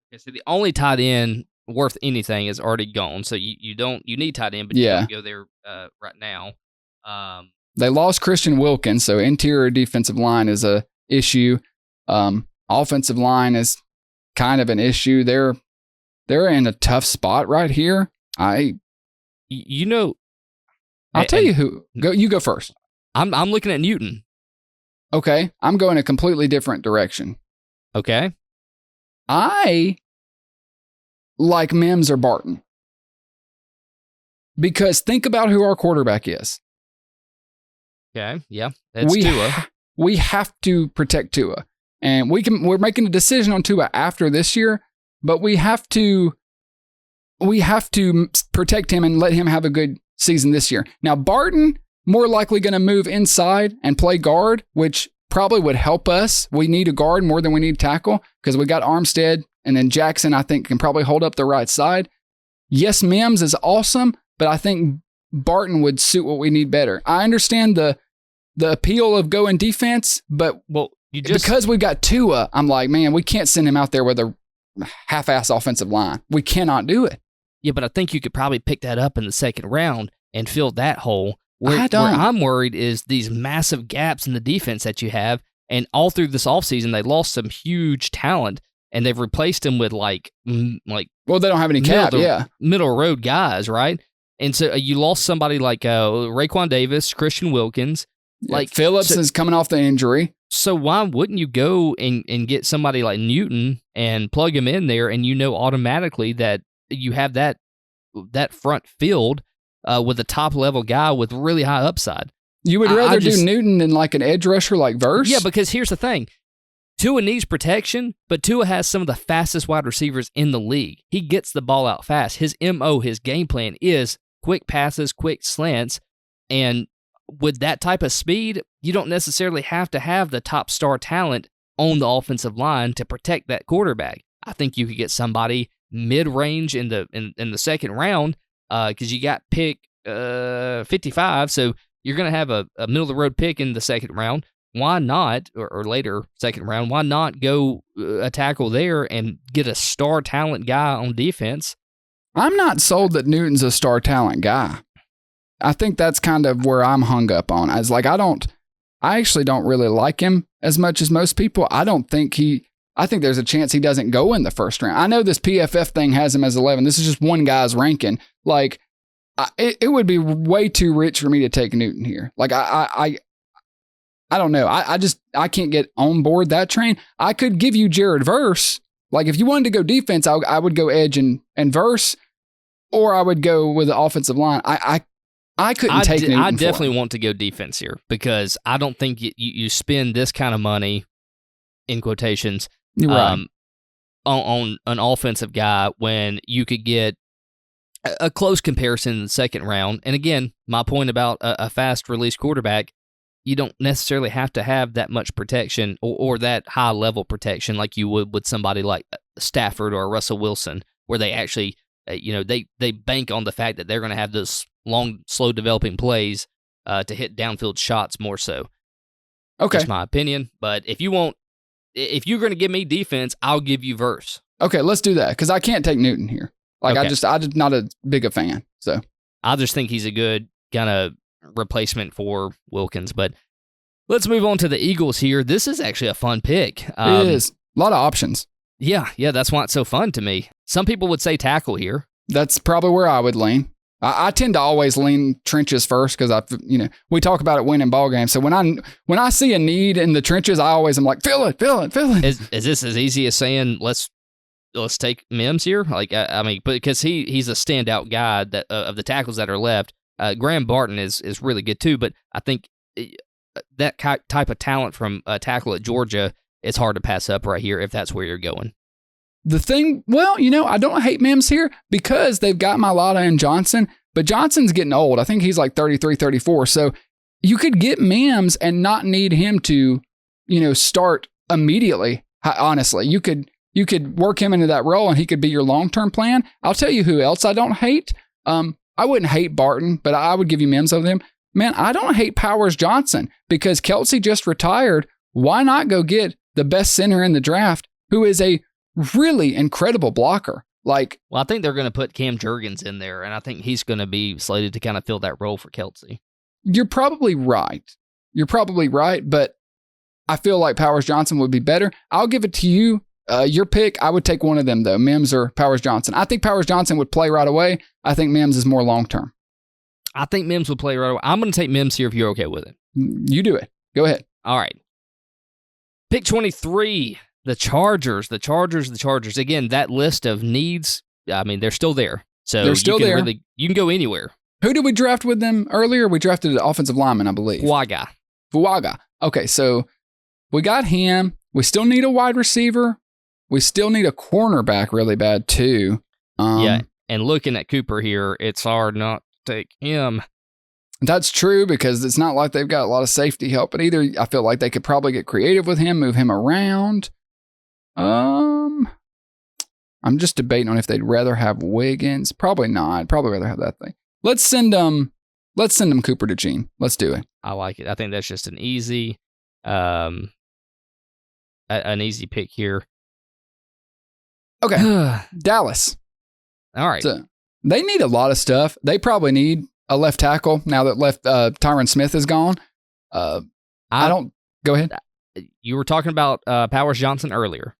Okay, so the only tight end worth anything is already gone. So you need tight end, but you don't go there right now. They lost Christian Wilkins, so interior defensive line is a issue. Offensive line is kind of an issue. They're in a tough spot right here. I'll tell you who. You go first. I'm looking at Newton. Okay, I'm going a completely different direction. Okay. I like Mims or Barton. Because think about who our quarterback is. Okay, yeah. That's Tua. We have to protect Tua. And we're making a decision on Tua after this year, but we have to protect him and let him have a good season this year. Now, Barton, more likely going to move inside and play guard, which probably would help us. We need a guard more than we need tackle because we got Armstead, and then Jackson, I think, can probably hold up the right side. Yes, Mims is awesome, but I think Barton would suit what we need better. I understand the appeal of going defense, but because we've got Tua, I'm like, man, we can't send him out there with a half-ass offensive line. We cannot do it. Yeah, but I think you could probably pick that up in the second round and fill that hole. Where I'm worried is these massive gaps in the defense that you have, and all through this offseason, they lost some huge talent, and they've replaced them with well, they don't have any cap, middle road guys, right? And so you lost somebody like Raekwon Davis, Christian Wilkins, Phillips is coming off the injury. So why wouldn't you go and get somebody like Newton and plug him in there, and automatically that you have that front field with a top-level guy with really high upside. You would rather do Newton than like an edge rusher like Verse? Yeah, because here's the thing. Tua needs protection, but Tua has some of the fastest wide receivers in the league. He gets the ball out fast. His MO, his game plan is quick passes, quick slants, and with that type of speed, you don't necessarily have to have the top star talent on the offensive line to protect that quarterback. I think you could get somebody mid-range in the second round because you got pick 55, so you're going to have a middle-of-the-road pick in the second round. Why not, or later second round, why not go a tackle there and get a star talent guy on defense? I'm not sold that Newton's a star talent guy. I think that's kind of where I'm hung up on. I actually don't really like him as much as most people. I think there's a chance he doesn't go in the first round. I know this PFF thing has him as 11. This is just one guy's ranking. Like, it would be way too rich for me to take Newton here. Like, I don't know. I can't get on board that train. I could give you Jared Verse. Like if you wanted to go defense, I would go edge and Verse, or I would go with the offensive line. I couldn't take Newton. I definitely want to go defense here because I don't think you spend this kind of money, in quotations, right. on an offensive guy when you could get a close comparison in the second round. And again, my point about a fast release quarterback, you don't necessarily have to have that much protection or that high level protection like you would with somebody like Stafford or Russell Wilson, where they actually, they bank on the fact that they're going to have those long, slow developing plays to hit downfield shots more so. Okay. That's my opinion. But if you're going to give me defense, I'll give you Verse. Okay, let's do that because I can't take Newton here. Like okay. I'm just not as big a fan. So I just think he's a good kind of replacement for Wilkins. But let's move on to the Eagles here. This is actually a fun pick. It is. A lot of options. Yeah, that's why it's so fun to me. Some people would say tackle here. That's probably where I would lean. I tend to always lean trenches first because we talk about it winning ball games. So when I see a need in the trenches, I always am like, fill it. Is this as easy as saying let's take Mims here? Like I mean, because he's a standout guy that of the tackles that are left. Graham Barton is really good too, but I think that type of talent from a tackle at Georgia, it's hard to pass up right here if that's where you're going. The thing, I don't hate Mims here because they've got Mailata and Johnson, but Johnson's getting old. I think he's like 33, 34. So you could get Mims and not need him to, start immediately. Honestly, you could work him into that role and he could be your long-term plan. I'll tell you who else I don't hate. I wouldn't hate Barton, but I would give you Mims over him. Man, I don't hate Powers Johnson because Kelce just retired. Why not go get the best center in the draft who is a really incredible blocker? Well, I think they're going to put Cam Jurgens in there, and I think he's going to be slated to kind of fill that role for Kelce. You're probably right, but I feel like Powers Johnson would be better. I'll give it to you. Your pick, I would take one of them, though, Mims or Powers Johnson. I think Powers Johnson would play right away. I think Mims is more long-term. I think Mims would play right away. I'm going to take Mims here if you're okay with it. You do it. Go ahead. All right. Pick 23, the Chargers. Again, that list of needs, I mean, they're still there. So they're still there. You can go anywhere. Who did we draft with them earlier? We drafted an offensive lineman, I believe. Fuaga. Okay, so we got him. We still need a wide receiver. We still need a cornerback really bad, too. Yeah, and looking at Cooper here, it's hard not to take him. That's true because it's not like they've got a lot of safety help, but either I feel like they could probably get creative with him, move him around. I'm just debating on if they'd rather have Wiggins. Probably not. I'd probably rather have that thing. Let's send them Cooper to Gene. Let's do it. I like it. I think that's just an easy pick here. Okay. Dallas. All right. So they need a lot of stuff. They probably need a left tackle now that Tyron Smith is gone. Go ahead. You were talking about Powers Johnson earlier.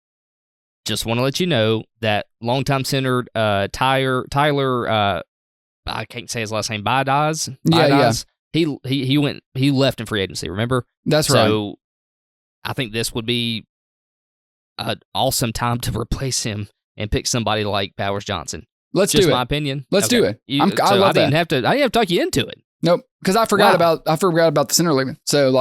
Just want to let you know that longtime center Tyler, I can't say his last name, Bidas. Yeah. He left in free agency, remember? That's right. So I think this would be an awesome time to replace him and pick somebody like Powers Johnson. Let's do it. Just my opinion. Let's do it. I didn't have to talk you into it. Nope, because I forgot about the center leaving. So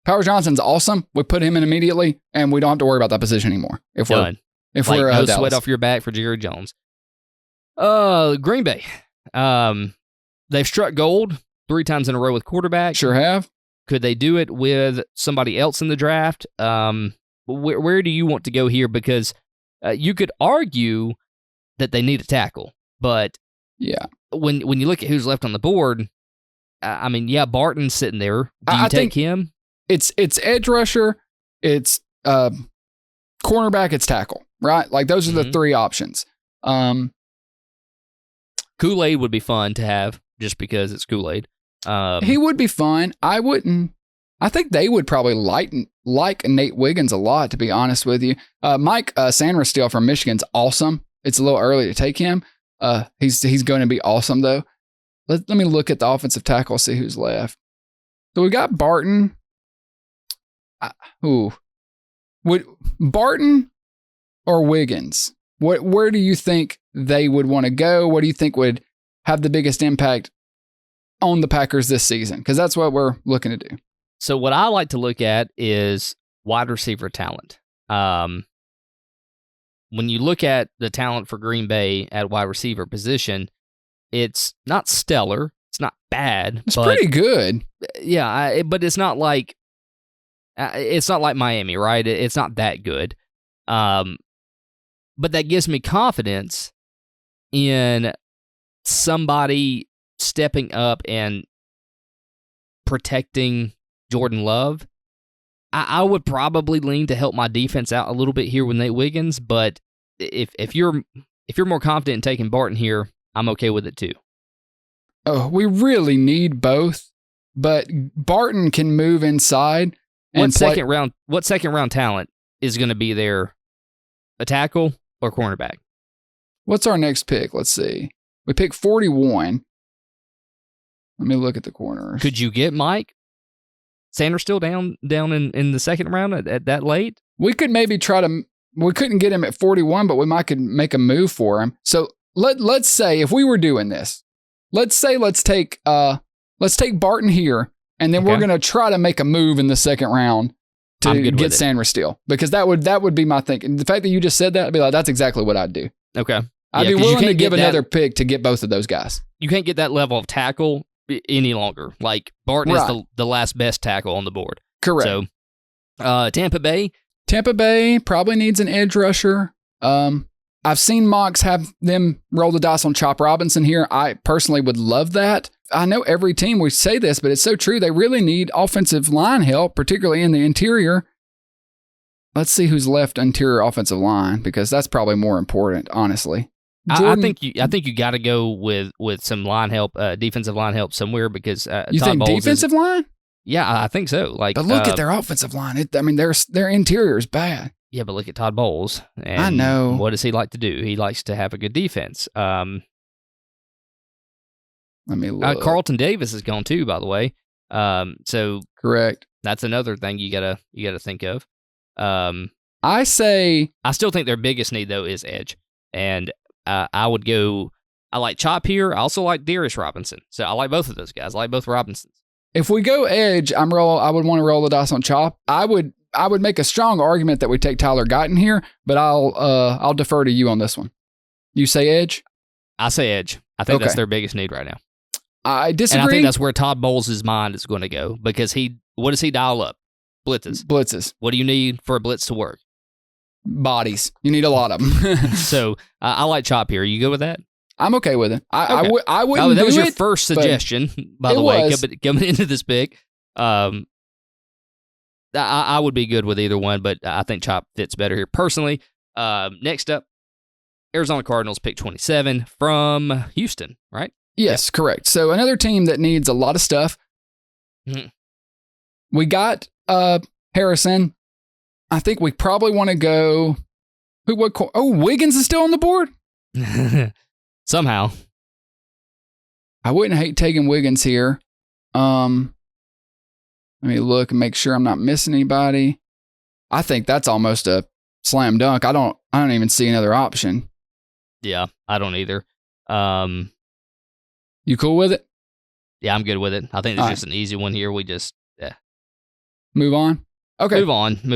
Powers Johnson's awesome. We put him in immediately, and we don't have to worry about that position anymore. If we're no Dallas. Sweat off your back for Jerry Jones. Green Bay. They've struck gold 3 times in a row with quarterback. Sure have. Could they do it with somebody else in the draft? Where do you want to go here? Because you could argue that they need a tackle, but yeah, when you look at who's left on the board, I mean, yeah, Barton's sitting there. Do you take him? It's edge rusher, it's cornerback, it's tackle, right? Like those are the 3 options. Kool-Aid would be fun to have just because it's Kool-Aid. He would be fun. I wouldn't. I think they would probably like Nate Wiggins a lot, to be honest with you. Mike Sandersteele from Michigan's awesome. It's a little early to take him. He's going to be awesome, though. Let me look at the offensive tackle, see who's left. So we got Barton. Ooh. Would Barton or Wiggins? Where do you think they would want to go? What do you think would have the biggest impact on the Packers this season? Because that's what we're looking to do. So what I like to look at is wide receiver talent. When you look at the talent for Green Bay at wide receiver position, it's not stellar. It's not bad. It's pretty good. Yeah, but it's not like Miami, right? It's not that good. But that gives me confidence in somebody stepping up and protecting Jordan Love. I would probably lean to help my defense out a little bit here with Nate Wiggins, but if you're more confident in taking Barton here, I'm okay with it too. Oh, we really need both, but Barton can move inside. What second round talent is going to be there? A tackle or cornerback? What's our next pick? Let's see. We picked 41. Let me look at the corners. Could you get Mike Sanders still down in the second round at that late? We could maybe we couldn't get him at 41, but we could make a move for him. So let's say if we were doing this, let's take Barton here, and then we're going to try to make a move in the second round to get Sanders still, because that would be my thinking. The fact that you just said that, I'd be like, that's exactly what I'd do. Okay. I'd be willing to give another pick to get both of those guys. You can't get that level of tackle any longer. Like, Barton is the last best tackle on the board. Correct. So, Tampa Bay probably needs an edge rusher. I've seen mocks have them roll the dice on Chop Robinson here. I personally would love that. I know every team, we say this, but it's so true. They really need offensive line help, particularly in the interior. Let's see who's left interior offensive line, because that's probably more important, honestly. I think you got to go with some line help, defensive line help somewhere, because you Todd think Bowles defensive line? Yeah, I think so. Like, but look at their offensive line. Their interior is bad. Yeah, but look at Todd Bowles. And I know. What does he like to do? He likes to have a good defense. Let me look. Carlton Davis is gone too, by the way. So correct. That's another thing you gotta think of. I still think their biggest need though is edge, and I would go. I like Chop here. I also like Darius Robinson. So I like both of those guys. I like both Robinsons. If we go edge, I would want to roll the dice on Chop. I would make a strong argument that we take Tyler Guyton here, but I'll defer to you on this one. You say edge? I say edge. I think that's their biggest need right now. I disagree. And I think that's where Todd Bowles' mind is going to go, because what does he dial up? Blitzes. What do you need for a blitz to work? Bodies. You need a lot of them. So I like Chop here. You go with that? I'm okay with it. I wouldn't do it. That was your first suggestion, by the way, coming into this pick. I would be good with either one, but I think Chop fits better here personally. Next up, Arizona Cardinals pick 27 from Houston, right? Yes, correct. So another team that needs a lot of stuff. Mm-hmm. We got Harrison. I think we probably want to go. Wiggins is still on the board? Somehow. I wouldn't hate taking Wiggins here. Let me look and make sure I'm not missing anybody. I think that's almost a slam dunk. I don't even see another option. Yeah, I don't either. You cool with it? Yeah, I'm good with it. I think it's just an easy one here. We just move on. Okay. Move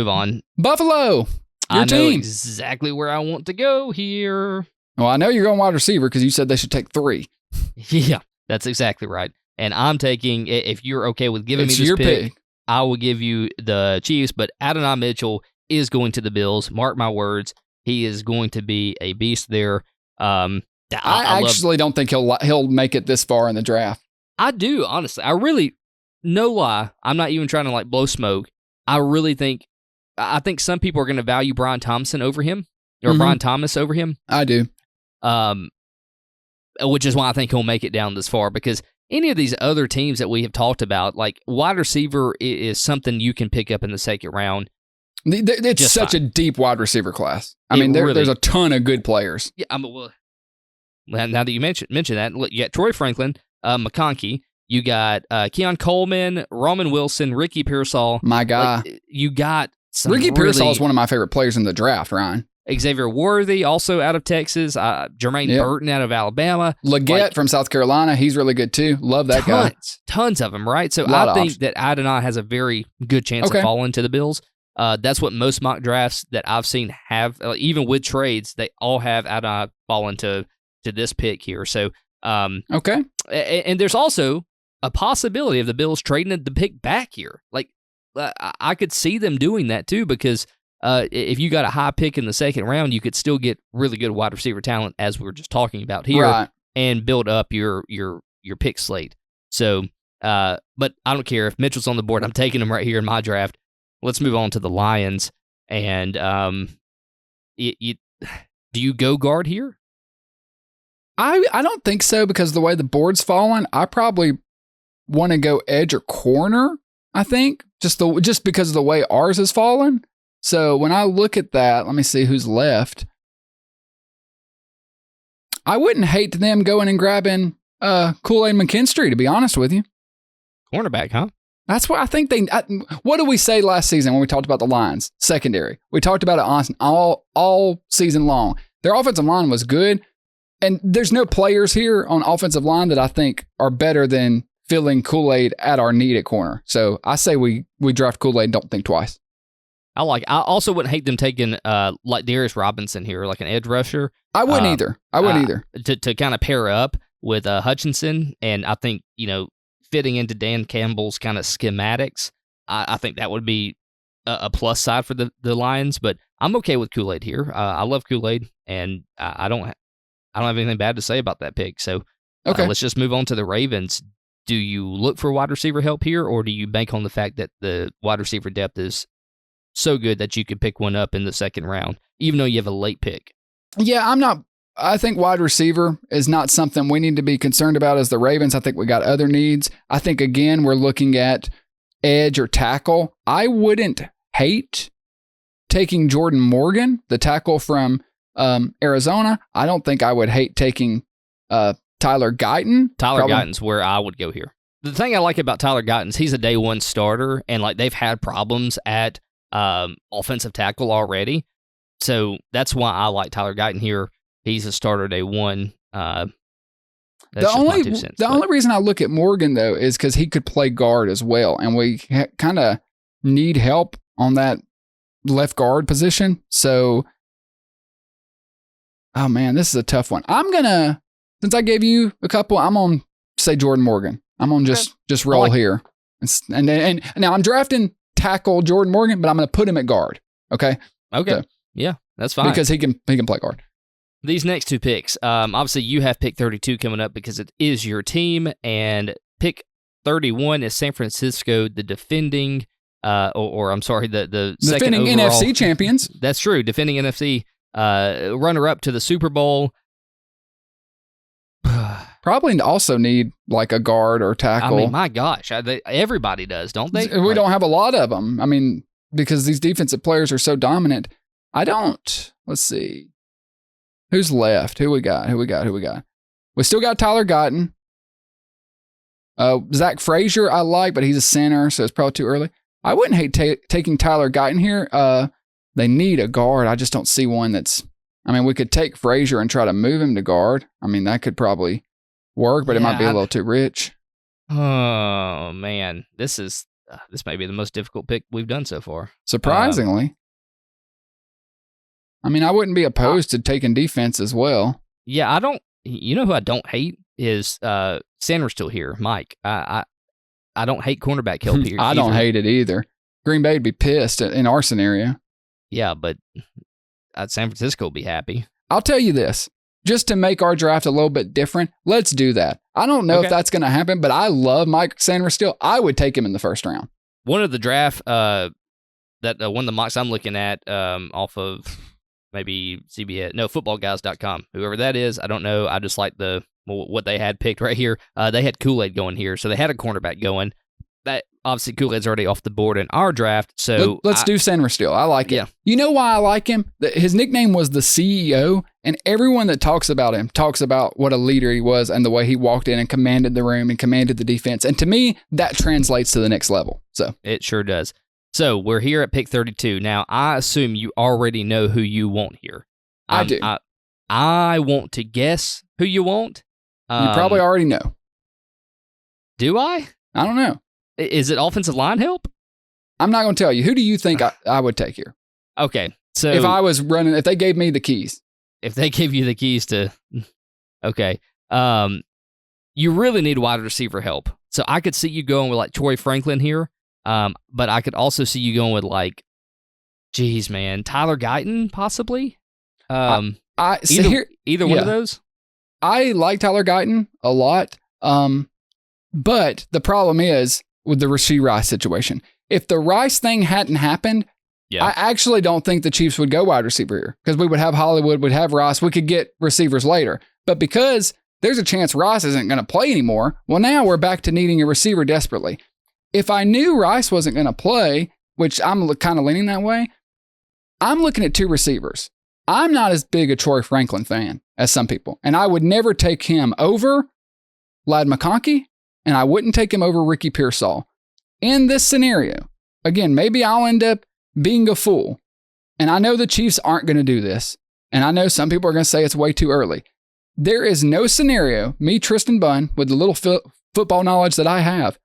on. Buffalo. Your team. I know exactly where I want to go here. Well, I know you're going wide receiver because you said they should take 3. Yeah, that's exactly right. And I'm taking, if you're okay with giving me this pick, I will give you the Chiefs, but Adonai Mitchell is going to the Bills. Mark my words. He is going to be a beast there. I actually don't think he'll make it this far in the draft. I do, honestly. I really, no lie, I'm not even trying to blow smoke. I think some people are going to value Brian Thompson over him, or Brian Thomas over him. I do. Which is why I think he'll make it down this far, because any of these other teams that we have talked about, like wide receiver is something you can pick up in the second round. It's just such a deep wide receiver class. I mean, there's a ton of good players. Yeah, now that you mention that, look, you got Troy Franklin, McConkey, You got Keon Coleman, Roman Wilson, Ricky Pearsall. My guy. Like, you got some Ricky Pearsall is one of my favorite players in the draft, Ryan. Xavier Worthy, also out of Texas. Jermaine Burton out of Alabama. Leggett from South Carolina. He's really good, too. Love that guy. Tons of them, right? So I think that Adonai has a very good chance of falling to the Bills. That's what most mock drafts that I've seen have. Even with trades, they all have Adonai falling to this pick here. So, okay. And there's also a possibility of the Bills trading the pick back here. Like, I could see them doing that too, because if you got a high pick in the second round, you could still get really good wide receiver talent, as we were just talking about here, and build up your pick slate. So, but I don't care if Mitchell's on the board. I'm taking him right here in my draft. Let's move on to the Lions. And do you go guard here? I don't think so, because the way the board's fallen, I probably want to go edge or corner, I think, just because of the way ours has fallen. So when I look at that, let me see who's left. I wouldn't hate them going and grabbing Kool-Aid McKinstry, to be honest with you. Cornerback, huh? That's what I think what did we say last season when we talked about the Lions? Secondary. We talked about it all season long. Their offensive line was good, and there's no players here on offensive line that I think are better than filling Kool-Aid at our need at corner. So I say we draft Kool-Aid and don't think twice. I also wouldn't hate them taking like Darius Robinson here, like an edge rusher. I wouldn't either. To kind of pair up with Hutchinson, and I think, fitting into Dan Campbell's kind of schematics, I think that would be a plus side for the Lions. But I'm okay with Kool-Aid here. I love Kool-Aid, and I don't have anything bad to say about that pick. So let's just move on to the Ravens. Do you look for wide receiver help here, or do you bank on the fact that the wide receiver depth is so good that you could pick one up in the second round, even though you have a late pick? Yeah, I think wide receiver is not something we need to be concerned about as the Ravens. I think we got other needs. I think, again, we're looking at edge or tackle. I wouldn't hate taking Jordan Morgan, the tackle from Arizona. I don't think I would hate taking Tyler Guyton. Guyton's where I would go here. The thing I like about Tyler Guyton, he's a day one starter, and like they've had problems at offensive tackle already. So that's why I like Tyler Guyton here. He's a starter day one. The only reason I look at Morgan, though, is because he could play guard as well, and we kind of need help on that left guard position. So, oh man, this is a tough one. Since I gave you a couple, I'm on say Jordan Morgan. I'm on just roll here, and now I'm drafting tackle Jordan Morgan, but I'm going to put him at guard. Okay. So, yeah, that's fine because he can play guard. These next two picks, obviously you have pick 32 coming up because it is your team, and pick 31 is San Francisco, the defending, the second defending overall NFC champions. That's true, defending NFC runner-up to the Super Bowl. Probably also need like a guard or tackle. I mean, my gosh, everybody does, don't they? We don't have a lot of them. I mean, because these defensive players are so dominant. I don't. Let's see. Who's left? Who we got? We still got Tyler Guyton. Zach Frazier I like, but he's a center, so it's probably too early. I wouldn't hate taking Tyler Guyton here. They need a guard. I just don't see one that's... I mean, we could take Frazier and try to move him to guard. I mean, that could probably work, but it might be a little too rich. Oh, man. This might be the most difficult pick we've done so far. Surprisingly. I mean, I wouldn't be opposed to taking defense as well. Yeah, you know who I don't hate is Sanders still here, Mike. I don't hate cornerback help here. I don't hate it either. Green Bay'd be pissed in our scenario. Yeah, but San Francisco will be happy. I'll tell you this, just to make our draft a little bit different, let's do that. I don't know if that's going to happen, but I love Mike Sanders still. I would take him in the first round. One of the draft, one of the mocks I'm looking at off of maybe CBS, no, footballguys.com, whoever that is, I don't know. I just like what they had picked right here. They had Kool-Aid going here, so they had a cornerback going. that obviously Kool-Aid's already off the board in our draft. So let's do Sanders still. I like it. Yeah. You know why I like him? His nickname was the CEO, and everyone that talks about him talks about what a leader he was and the way he walked in and commanded the room and commanded the defense. And to me, that translates to the next level. So it sure does. So we're here at pick 32. Now, I assume you already know who you want here. I do. I want to guess who you want. You probably already know. Do I? I don't know. Is it offensive line help? I'm not going to tell you. Who do you think I would take here? Okay. So if I was running, if they gave me the keys. If they give you the keys to, okay. You really need wide receiver help. So I could see you going with like Troy Franklin here. But I could also see you going with like, geez, man, Tyler Guyton possibly. Either one of those. I like Tyler Guyton a lot. But the problem is with the Rashee Rice situation. If the Rice thing hadn't happened, I actually don't think the Chiefs would go wide receiver here because we would have Hollywood, we'd have Rice, we could get receivers later. But because there's a chance Rice isn't going to play anymore, well, now we're back to needing a receiver desperately. If I knew Rice wasn't going to play, which I'm kind of leaning that way, I'm looking at two receivers. I'm not as big a Troy Franklin fan as some people, and I would never take him over Ladd McConkey, and I wouldn't take him over Ricky Pearsall. In this scenario, again, maybe I'll end up being a fool, and I know the Chiefs aren't going to do this, and I know some people are going to say it's way too early. There is no scenario, me, Tristan Bunn, with the little football knowledge that I have,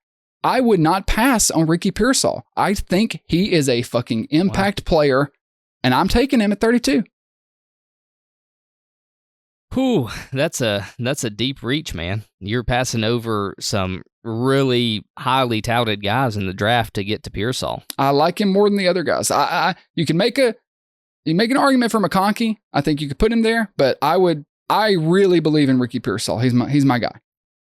I would not pass on Ricky Pearsall. I think he is a fucking impact player, and I'm taking him at 32. Whew, that's a deep reach, man. You're passing over some really highly touted guys in the draft to get to Pearsall. I like him more than the other guys. You can make an argument for McConkey. I think you could put him there, but I really believe in Ricky Pearsall. He's my guy.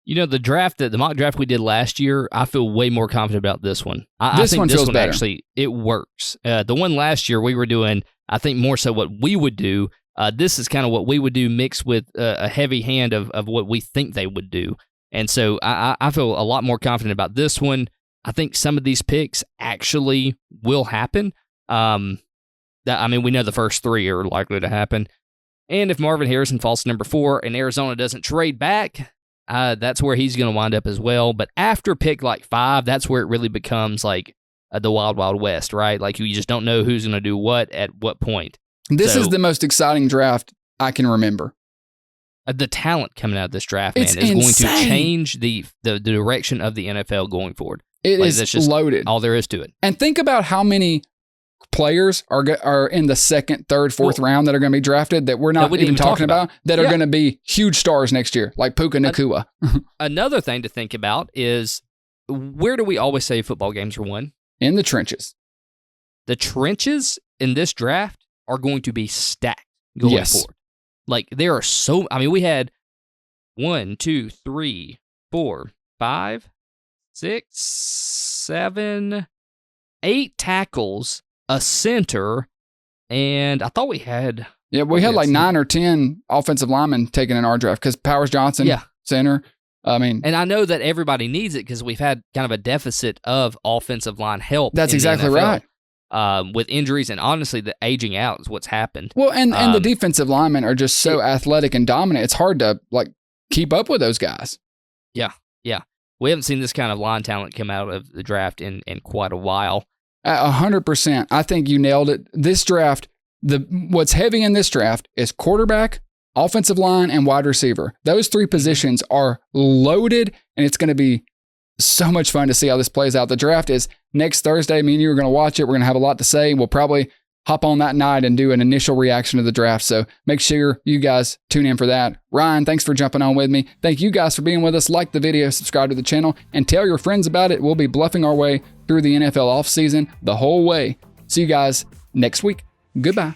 You know, the mock draft we did last year, I feel way more confident about this one. I think this one better. Actually, it works. The one last year we were doing, I think more so what we would do. This is kind of what we would do mixed with a heavy hand of what we think they would do. And so I feel a lot more confident about this one. I think some of these picks actually will happen. We know the first three are likely to happen. And if Marvin Harrison falls to number 4 and Arizona doesn't trade back, that's where he's going to wind up as well. But after pick like 5, that's where it really becomes like the wild, wild west, right? Like you just don't know who's going to do what at what point. This is the most exciting draft I can remember. The talent coming out of this draft, man, is insane. going to change the direction of the NFL going forward. It is that's just loaded. All there is to it. And think about how many players are in the second, third, fourth round that are going to be drafted that we're not even talking about that are going to be huge stars next year, like Puka Nacua. Another thing to think about is, where do we always say football games are won? In the trenches. The trenches in this draft are going to be stacked going forward. Like, there are we had 1, 2, 3, 4, 5, 6, 7, 8 tackles, a center, and I thought we had... Yeah, we had like 9 or 10 offensive linemen taken in our draft because Powers Johnson, center. And I know that everybody needs it because we've had kind of a deficit of offensive line help. That's exactly right. With injuries and honestly, the aging out is what's happened. Well, and the defensive linemen are just so athletic and dominant. It's hard to keep up with those guys. Yeah. We haven't seen this kind of line talent come out of the draft in quite a while. 100%. I think you nailed it. This draft, what's heavy in this draft is quarterback, offensive line, and wide receiver. Those 3 positions are loaded, and it's going to be so much fun to see how this plays out. The draft is next Thursday. Me and you are going to watch it. We're going to have a lot to say. We'll probably hop on that night and do an initial reaction to the draft. So make sure you guys tune in for that. Ryan, thanks for jumping on with me. Thank you guys for being with us. Like the video, subscribe to the channel, and tell your friends about it. We'll be bluffing our way through the NFL offseason the whole way. See you guys next week. Goodbye.